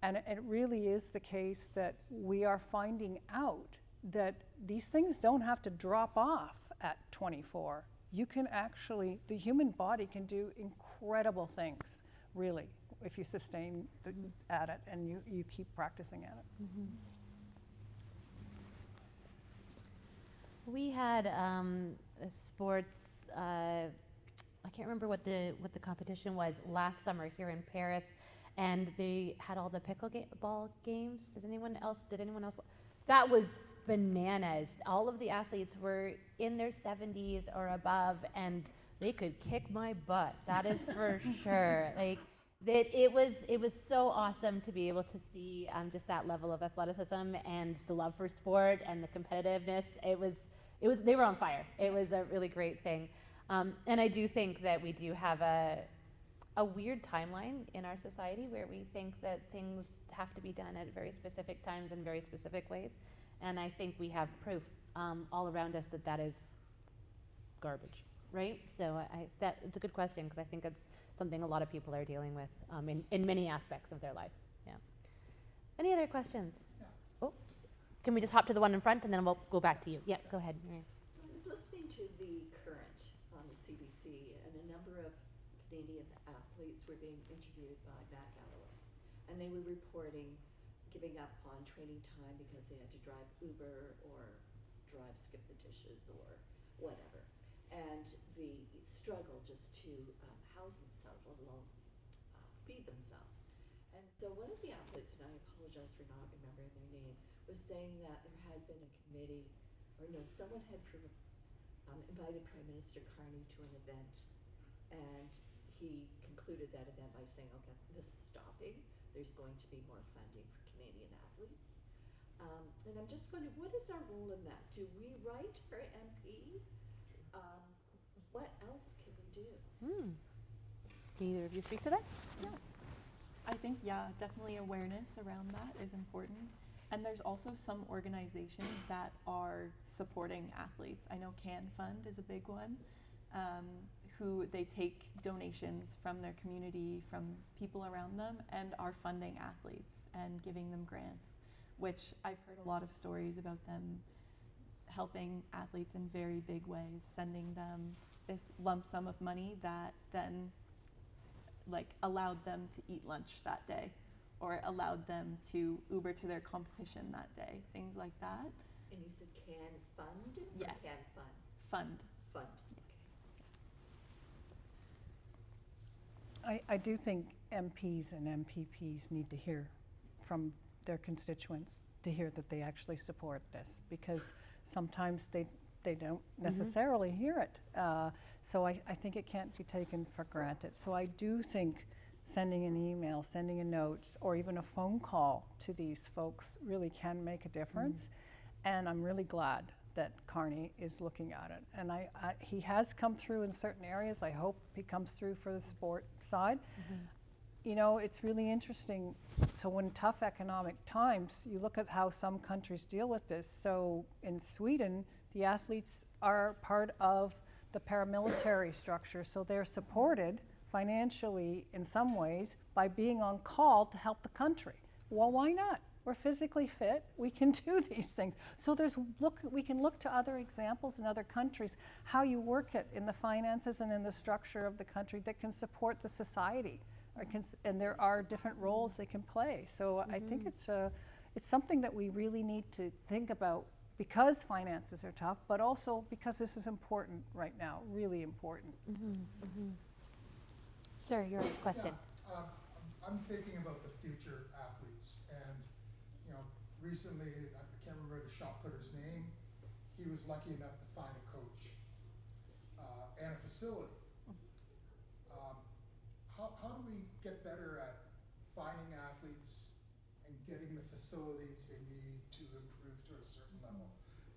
And it really is the case that we are finding out that these things don't have to drop off at 24. You can actually, the human body can do incredible things, really, if you sustain at it and you keep practicing at it. We had a sports, I can't remember what the competition was last summer here in Paris, and they had all the pickleball games. Did anyone else? That was bananas. All of the athletes were in their 70s or above, and they could kick my butt. That is for sure. Like it was so awesome to be able to see just that level of athleticism and the love for sport and the competitiveness. They were on fire. It was a really great thing. And I do think that we do have a weird timeline in our society where we think that things have to be done at very specific times in very specific ways. And I think we have proof all around us that that is garbage, right? So it's a good question because I think it's something a lot of people are dealing with in many aspects of their life. Yeah. Any other questions? Yeah. Oh, can we just hop to the one in front and then we'll go back to you? Yeah, go ahead, Miriam. So I was listening to the Current on the CBC, and a number of Canadian athletes were being interviewed by Matt Galloway, and they were reporting giving up on training time because they had to drive Uber or drive skip the dishes or whatever, and the struggle just to house themselves, let alone feed themselves. And so one of the athletes, and I apologize for not remembering their name, was saying that there had been a committee, or no, someone had invited Prime Minister Carney to an event, and he concluded that event by saying, okay, this is stopping. There's going to be more funding for Canadian athletes. And I'm just wondering, what is our role in that? Do we write for MP? What else can we do? Can either of you speak to that? Yeah. I think, definitely awareness around that is important. And there's also some organizations that are supporting athletes. I know Can Fund is a big one, who they take donations from their community, from people around them, and are funding athletes and giving them grants, which I've heard a lot of stories about them helping athletes in very big ways, sending them this lump sum of money that then allowed them to eat lunch that day, or allowed them to Uber to their competition that day, things like that. And you said Can Fund? Or Yes. Can Fund? Fund. Fund. I do think MPs and MPPs need to hear from their constituents to hear that they actually support this, because sometimes they don't necessarily hear it. So I think it can't be taken for granted. So I do think sending an email, sending a note, or even a phone call to these folks really can make a difference. And I'm really glad that Carney is looking at it. And he has come through in certain areas. I hope he comes through for the sport side. You know, it's really interesting. So when tough economic times, you look at how some countries deal with this. So in Sweden, the athletes are part of the paramilitary structure. So they're supported financially in some ways by being on call to help the country. Well, why not? We're physically fit, we can do these things. So we can look to other examples in other countries, how you work it in the finances and in the structure of the country that can support the society, and there are different roles they can play. So I think it's something that we really need to think about, because finances are tough, but also because this is important right now, really important. Sir, your question. I'm thinking about the future athletes, and recently, I can't remember the shot putter's name. He was lucky enough to find a coach and a facility. How do we get better at finding athletes and getting the facilities they need to improve to a certain level?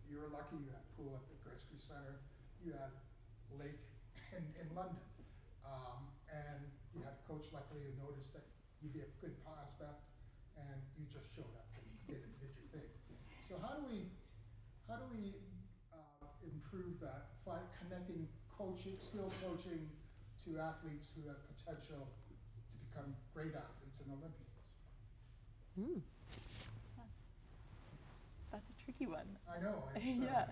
You were lucky you had pool at the Rescue Center, you had lake in London, and you had a coach luckily who noticed that you'd be a good prospect, and you just showed up and did your thing. So how do we improve that, connecting coaching, skill coaching to athletes who have potential to become great athletes and Olympians? That's a tricky one. I know. It's, Yeah.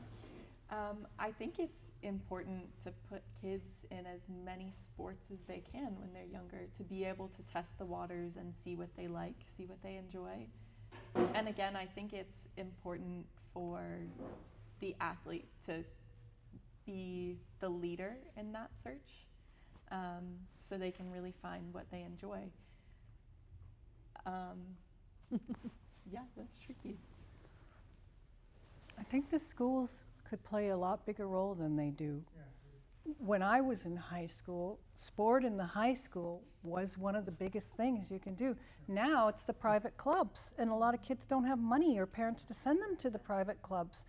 I think it's important to put kids in as many sports as they can when they're younger, to be able to test the waters and see what they like, see what they enjoy. And again, I think it's important for the athlete to be the leader in that search, so they can really find what they enjoy. Yeah, that's tricky. I think the schools could play a lot bigger role than they do. yeah. When I was in high school, sport in the high school was one of the biggest things you can do. Now it's the private clubs, and a lot of kids don't have money or parents to send them to the private clubs.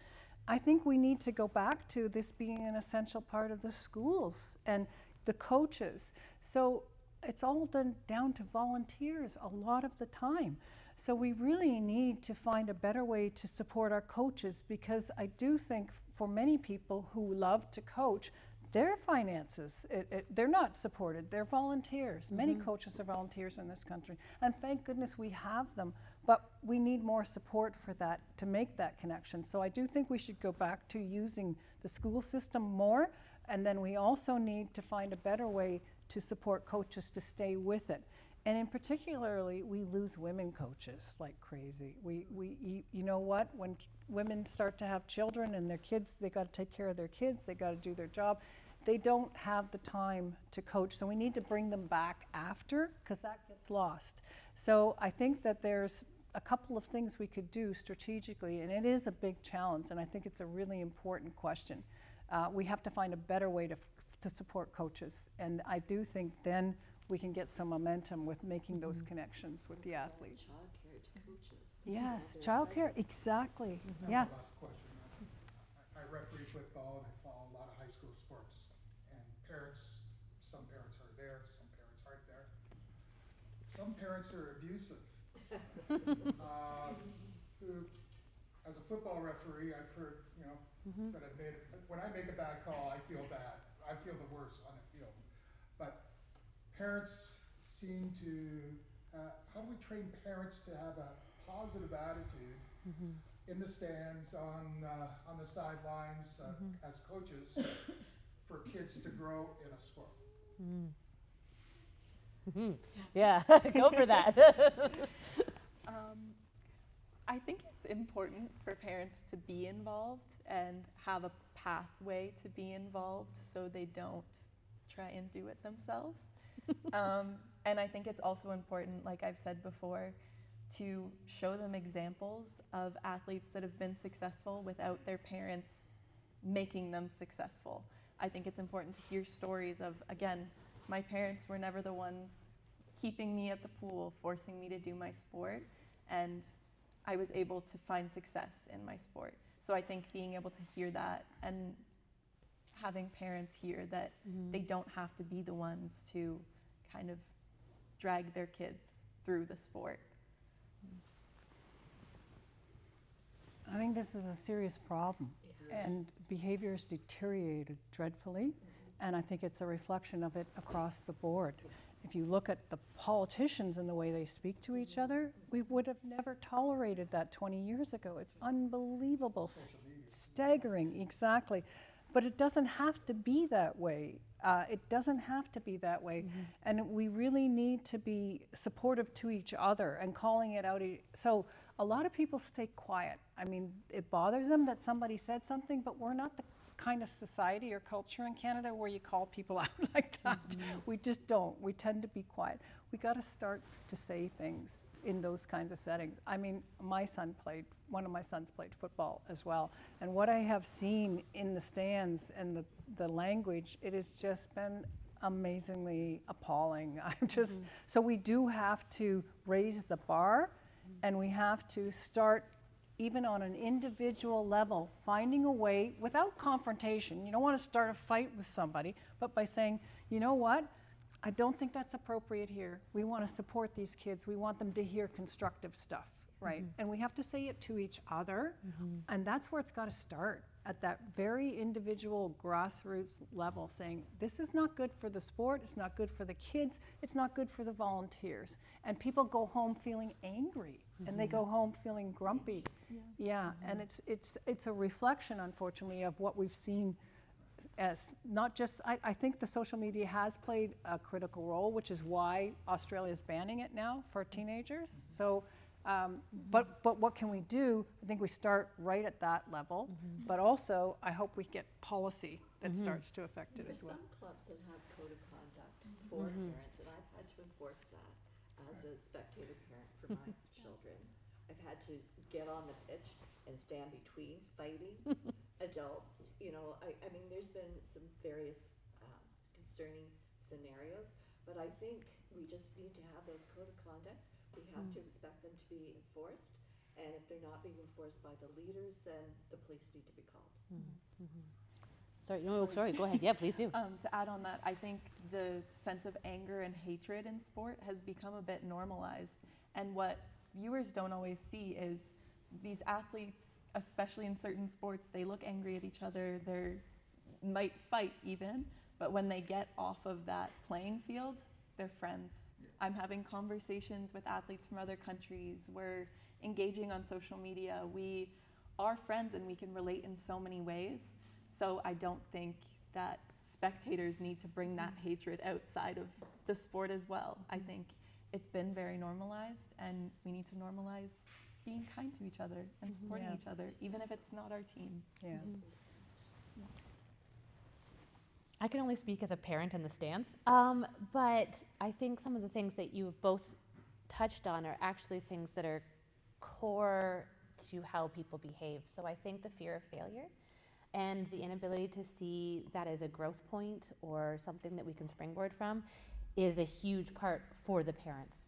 I think we need to go back to this being an essential part of the schools and the coaches. So it's all done down to volunteers a lot of the time. So we really need to find a better way to support our coaches, because I do think for many people who love to coach, their finances, they're not supported. They're volunteers. Many coaches are volunteers in this country, and thank goodness we have them, but we need more support for that, to make that connection. So I do think we should go back to using the school system more, and then we also need to find a better way to support coaches to stay with it. And in particularly, we lose women coaches like crazy. You know what? When women start to have children and their kids, they got to take care of their kids, they got to do their job. They don't have the time to coach, so we need to bring them back after, because that gets lost. So I think that there's a couple of things we could do strategically, and it is a big challenge, and I think it's a really important question. We have to find a better way to support coaches, and I do think then we can get some momentum with making those connections with the athletes. Childcare to coaches. Yes, They're childcare, present. exactly. Now Yeah. my last question. I referee football and I follow a lot of high school sports. And some parents are there, some parents aren't there. Some parents are abusive. As a football referee, I've heard, that when I make a bad call, I feel bad. I feel the worst on the field. But parents seem to, how do we train parents to have a positive attitude in the stands, on the sidelines, as coaches, for kids to grow in a sport? Yeah, go for that. I think it's important for parents to be involved and have a pathway to be involved, so they don't try and do it themselves. And I think it's also important, like I've said before, to show them examples of athletes that have been successful without their parents making them successful. I think it's important to hear stories of, again, my parents were never the ones keeping me at the pool, forcing me to do my sport, and I was able to find success in my sport. So I think being able to hear that and having parents hear that they don't have to be the ones to kind of drag their kids through the sport. I think this is a serious problem, and behavior's deteriorated dreadfully, and I think it's a reflection of it across the board. If you look at the politicians and the way they speak to each other, we would have never tolerated that 20 years ago. It's unbelievable, staggering, exactly. But it doesn't have to be that way. It doesn't have to be that way. And we really need to be supportive to each other and calling it out. So a lot of people stay quiet. I mean, it bothers them that somebody said something, but we're not the kind of society or culture in Canada where you call people out like that. We just don't. We tend to be quiet. We got to start to say things in those kinds of settings. I mean, one of my sons played football as well, and what I have seen in the stands and the language, it has just been amazingly appalling. I'm just, so we do have to raise the bar, and we have to start even on an individual level, finding a way without confrontation. You don't want to start a fight with somebody, but by saying, you know what? I don't think that's appropriate here. We want to support these kids. We want them to hear constructive stuff, right? And we have to say it to each other, and that's where it's got to start, at that very individual grassroots level, saying, this is not good for the sport, it's not good for the kids, it's not good for the volunteers. And people go home feeling angry, and they go home feeling grumpy. Yeah, and it's a reflection, unfortunately, of what we've seen as not just, I think the social media has played a critical role, which is why Australia is banning it now for teenagers. So, but what can we do? I think we start right at that level, but also I hope we get policy that starts to affect it There's as well. some clubs that have code of conduct for parents, and I've had to enforce that as a spectator parent for my children. I've had to get on the pitch and stand between fighting adults. You know, I mean, there's been some various concerning scenarios, but I think we just need to have those code of conducts. We have to expect them to be enforced, and if they're not being enforced by the leaders, then the police need to be called. Sorry, no, sorry, go ahead. Yeah, please do. To add on that, I think the sense of anger and hatred in sport has become a bit normalized. And what viewers don't always see is these athletes, especially in certain sports, they look angry at each other, they might fight even, but when they get off of that playing field, they're friends. I'm having conversations with athletes from other countries. We're engaging on social media. We are friends and we can relate in so many ways. So I don't think that spectators need to bring that hatred outside of the sport as well. I think it's been very normalized, and we need to normalize being kind to each other and supporting each other, even if it's not our team. Yeah. I can only speak as a parent in the stands, but I think some of the things that you've both touched on are actually things that are core to how people behave. So I think the fear of failure and the inability to see that as a growth point or something that we can springboard from is a huge part for the parents,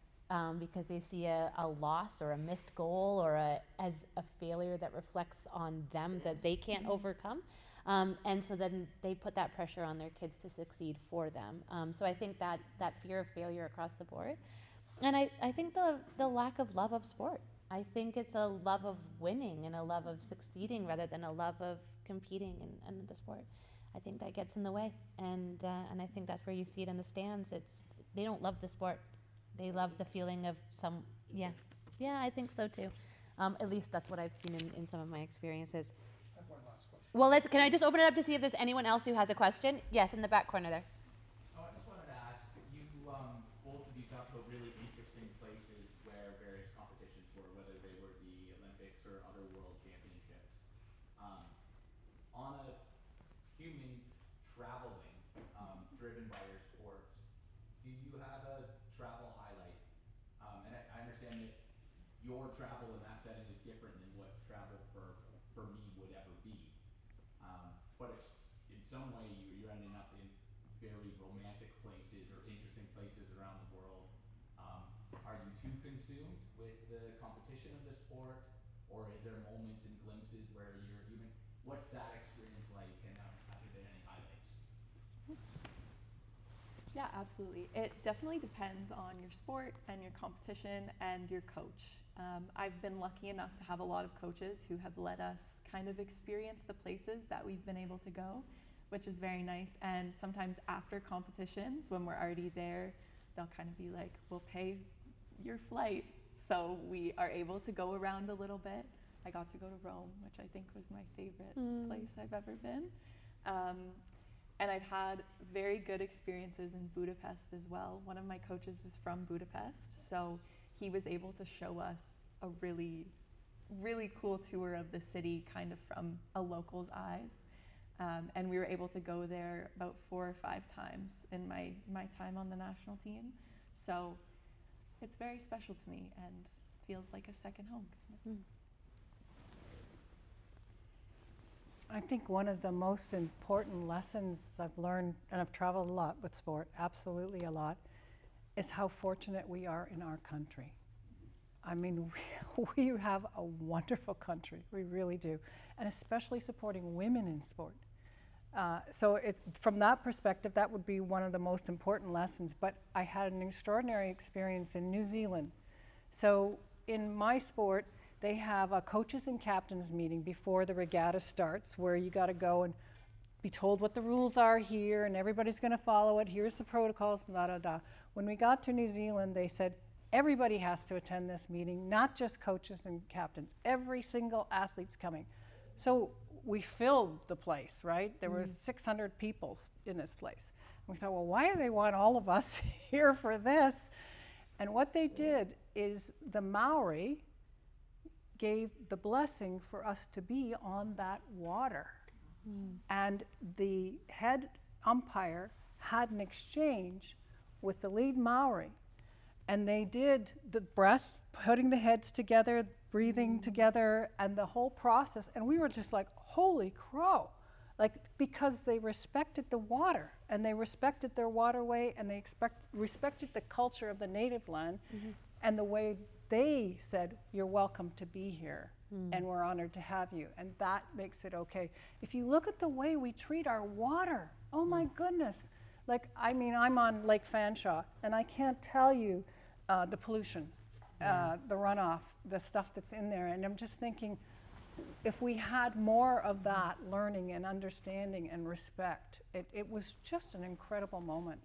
because they see a loss or a missed goal or as a failure that reflects on them that they can't overcome. And so then they put that pressure on their kids to succeed for them. So I think that fear of failure across the board. And I think the lack of love of sport. I think it's a love of winning and a love of succeeding rather than a love of competing in the sport. I think that gets in the way. And I think that's where you see it in the stands. They don't love the sport. They love the feeling of yeah, I think so too. At least that's what I've seen in some of my experiences. I have one last question. Well, can I just open it up to see if there's anyone else who has a question? Yes, in the back corner there. Oh, I just wanted to ask, you, both of you talked about really interesting places where various competitions were, whether they were the Olympics or other world championships. On a human traveling, driven by your sports, do you have a travel highlight? And I understand that your travel in that setting is different than what travel for me would ever be. But it's, in some way, you're ending up in very romantic places or interesting places around the world. Are you too consumed with the competition of the sport, or is there moments and glimpses where you're even, what's that experience like, and have there been any highlights? Yeah, absolutely. It definitely depends on your sport and your competition and your coach. I've been lucky enough to have a lot of coaches who have let us kind of experience the places that we've been able to go, which is very nice. And sometimes after competitions, when we're already there, they'll kind of be like, we'll pay your flight. So we are able to go around a little bit. I got to go to Rome, which I think was my favorite place I've ever been. And I've had very good experiences in Budapest as well. One of my coaches was from Budapest, so he was able to show us a really, really cool tour of the city kind of from a local's eyes. And we were able to go there about 4 or 5 times in my time on the national team. So it's very special to me and feels like a second home. I think one of the most important lessons I've learned, and I've traveled a lot with sport, absolutely a lot, is how fortunate we are in our country. I mean, we have a wonderful country, we really do, and especially supporting women in sport. So from that perspective, that would be one of the most important lessons. But I had an extraordinary experience in New Zealand. So in my sport, they have a coaches and captains meeting before the regatta starts, where you got to go and be told what the rules are here, and everybody's going to follow it. Here's the protocols, da da da. When we got to New Zealand, they said everybody has to attend this meeting, not just coaches and captains. Every single athlete's coming. So we filled the place, right? There were 600 people in this place. We thought, well, why do they want all of us here for this? And what they did is the Maori gave the blessing for us to be on that water. And the head umpire had an exchange with the lead Maori. And they did the breath, putting the heads together, breathing together, and the whole process. And we were just like, holy crow. Like, because they respected the water, and they respected their waterway, and they respected the culture of the native land, and the way they said, you're welcome to be here, and we're honored to have you. And that makes it okay. If you look at the way we treat our water, oh my goodness. Like, I mean, I'm on Lake Fanshawe, and I can't tell you the pollution, the runoff, the stuff that's in there. And I'm just thinking, if we had more of that learning and understanding and respect, it was just an incredible moment.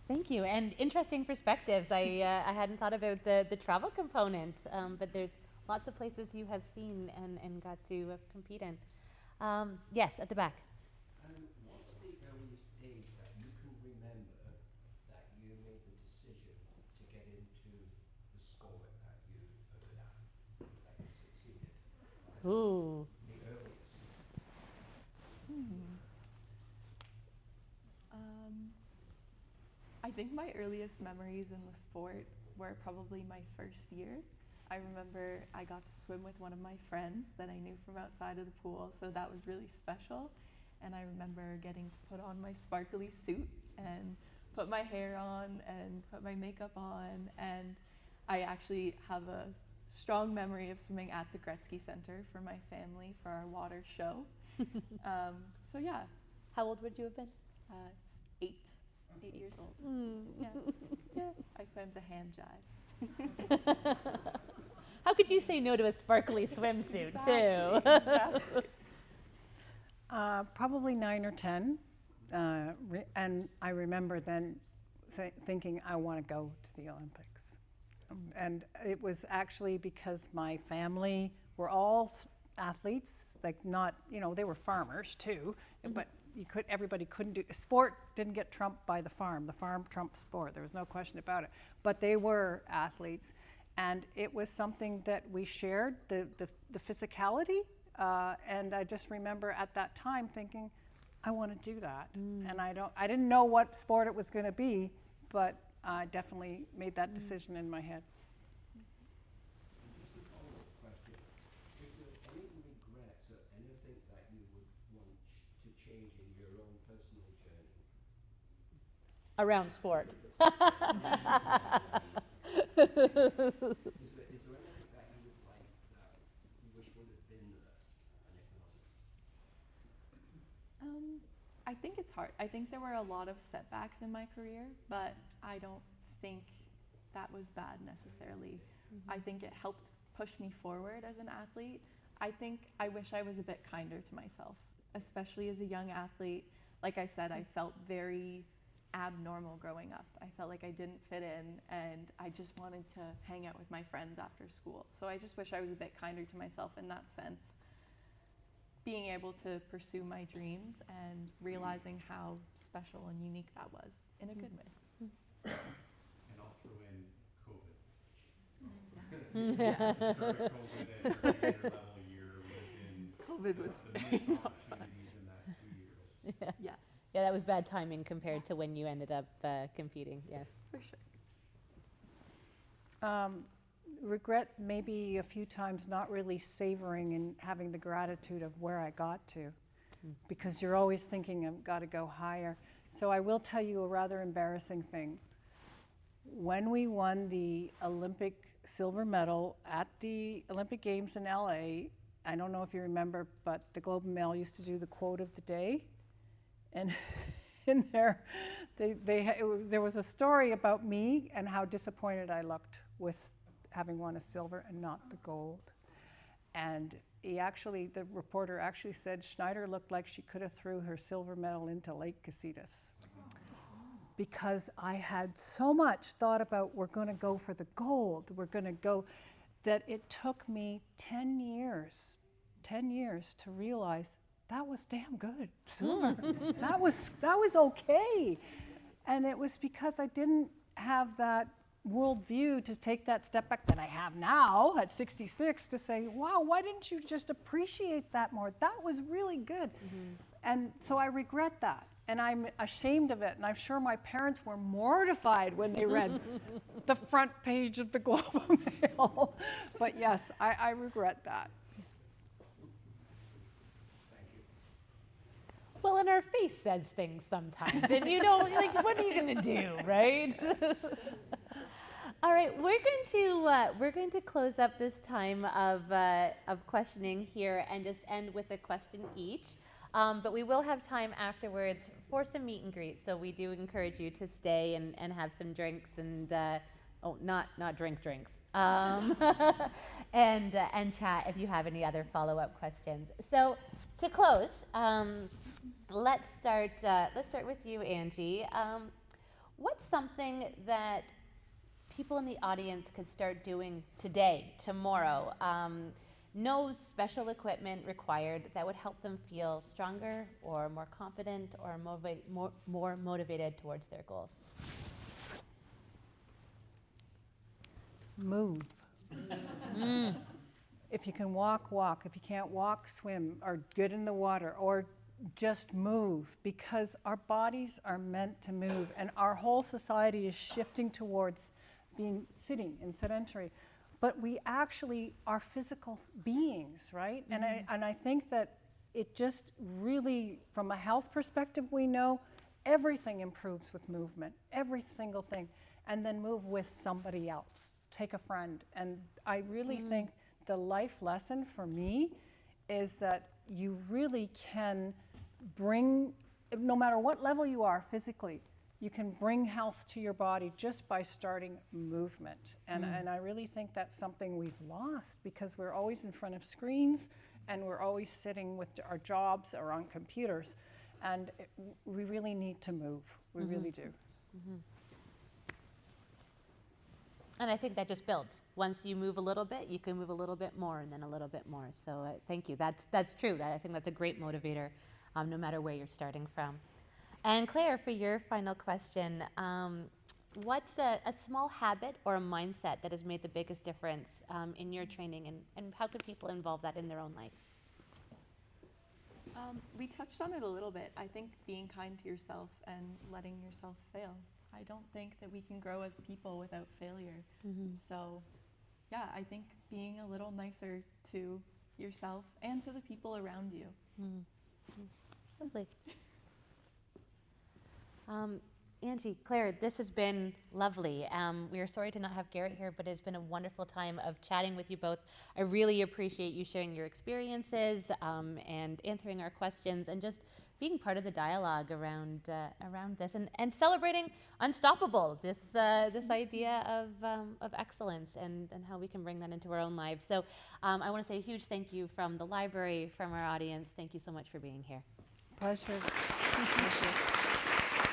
Thank you, and interesting perspectives. I hadn't thought about the travel component, but there's lots of places you have seen and got to compete in. Yes, at the back. What's the earliest age that you can remember that you made the decision to get into the sport that you are good at, that you succeeded? Ooh. The earliest. I think my earliest memories in the sport were probably my first year. I remember I got to swim with one of my friends that I knew from outside of the pool, so that was really special. And I remember getting to put on my sparkly suit and put my hair on and put my makeup on. And I actually have a strong memory of swimming at the Gretzky Center for my family for our water show. So yeah, How old would you have been? 8 years old. Yeah, I swam to hand jive. How could you say no to a sparkly swimsuit, too? Exactly. Probably 9 or 10. And I remember then thinking, I want to go to the Olympics. And it was actually because my family were all athletes, like not, you know, they were farmers too, but everybody couldn't do, sport didn't get trumped by the farm trumped sport, there was no question about it, but they were athletes. And it was something that we shared, the physicality, and I just remember at that time thinking, I want to do that. And I didn't know what sport it was going to be, but I definitely made that decision in my head. Just a follow-up question. Is there any regrets or anything that you would want to change in your own personal journey? Around sport. Is there anything that you would like that you wish would have been there and it wasn't? I think it's hard. I think there were a lot of setbacks in my career, but I don't think that was bad necessarily. I think it helped push me forward as an athlete. I think I wish I was a bit kinder to myself, especially as a young athlete. Like I said, I felt very abnormal growing up. I felt like I didn't fit in, and I just wanted to hang out with my friends after school. So I just wish I was a bit kinder to myself in that sense. Being able to pursue my dreams and realizing how special and unique that was in a good way. And I'll throw in At the start of COVID and every other level year, COVID was the missed opportunities in that 2 years. Yeah. Yeah, that was bad timing compared to when you ended up competing. Yes. For sure. Regret maybe a few times not really savoring and having the gratitude of where I got to, because you're always thinking I've got to go higher. So I will tell you a rather embarrassing thing. When we won the Olympic silver medal at the Olympic Games in LA, I don't know if you remember, but the Globe and Mail used to do the quote of the day. And in there, there was a story about me and how disappointed I looked with having won a silver and not the gold. And the reporter actually said Schneider looked like she could have threw her silver medal into Lake Casitas. Because I had so much thought about we're going to go for the gold, we're going to go, that it took me 10 years to realize that was damn good, silver. that was okay. And it was because I didn't have that worldview to take that step back that I have now at 66 to say, wow, why didn't you just appreciate that more? That was really good. And so I regret that. And I'm ashamed of it. And I'm sure my parents were mortified when they read the front page of the Globe and Mail. But yes, I regret that. Well, and our face says things sometimes, and you know, like, what are you going to do, right? All right, we're going to close up this time of questioning here and just end with a question each. But we will have time afterwards for some meet and greets. So we do encourage you to stay and have some drinks and not drinks, and chat if you have any other follow-up questions. So to close, let's start with you, Angie. What's something that people in the audience could start doing today, tomorrow? No special equipment required, that would help them feel stronger or more confident or more motivated towards their goals. Move. If you can walk, walk. If you can't walk, swim, or get in the water, or just move, because our bodies are meant to move, and our whole society is shifting towards sitting and sedentary. But we actually are physical beings, right? And I think that it just really, from a health perspective, we know everything improves with movement, every single thing. And then move with somebody else. Take a friend. And I really think the life lesson for me is that you really can bring, no matter what level you are physically, you can bring health to your body just by starting movement. And I really think that's something we've lost, because we're always in front of screens and we're always sitting with our jobs or on computers. And we really need to move. We really do. And I think that just builds. Once you move a little bit, you can move a little bit more and then a little bit more. So thank you. That's true. I think that's a great motivator, no matter where you're starting from. And Claire, for your final question, what's a small habit or a mindset that has made the biggest difference in your training, and how could people involve that in their own life? We touched on it a little bit. I think being kind to yourself and letting yourself fail. I don't think that we can grow as people without failure. So yeah, I think being a little nicer to yourself and to the people around you. Lovely. Angie, Claire, this has been lovely. We are sorry to not have Garrett here, but it's been a wonderful time of chatting with you both. I really appreciate you sharing your experiences and answering our questions and just being part of the dialogue around this and celebrating Unstoppable, this idea of excellence and how we can bring that into our own lives. So I want to say a huge thank you from the library, from our audience. Thank you so much for being here. Pleasure. Thank you.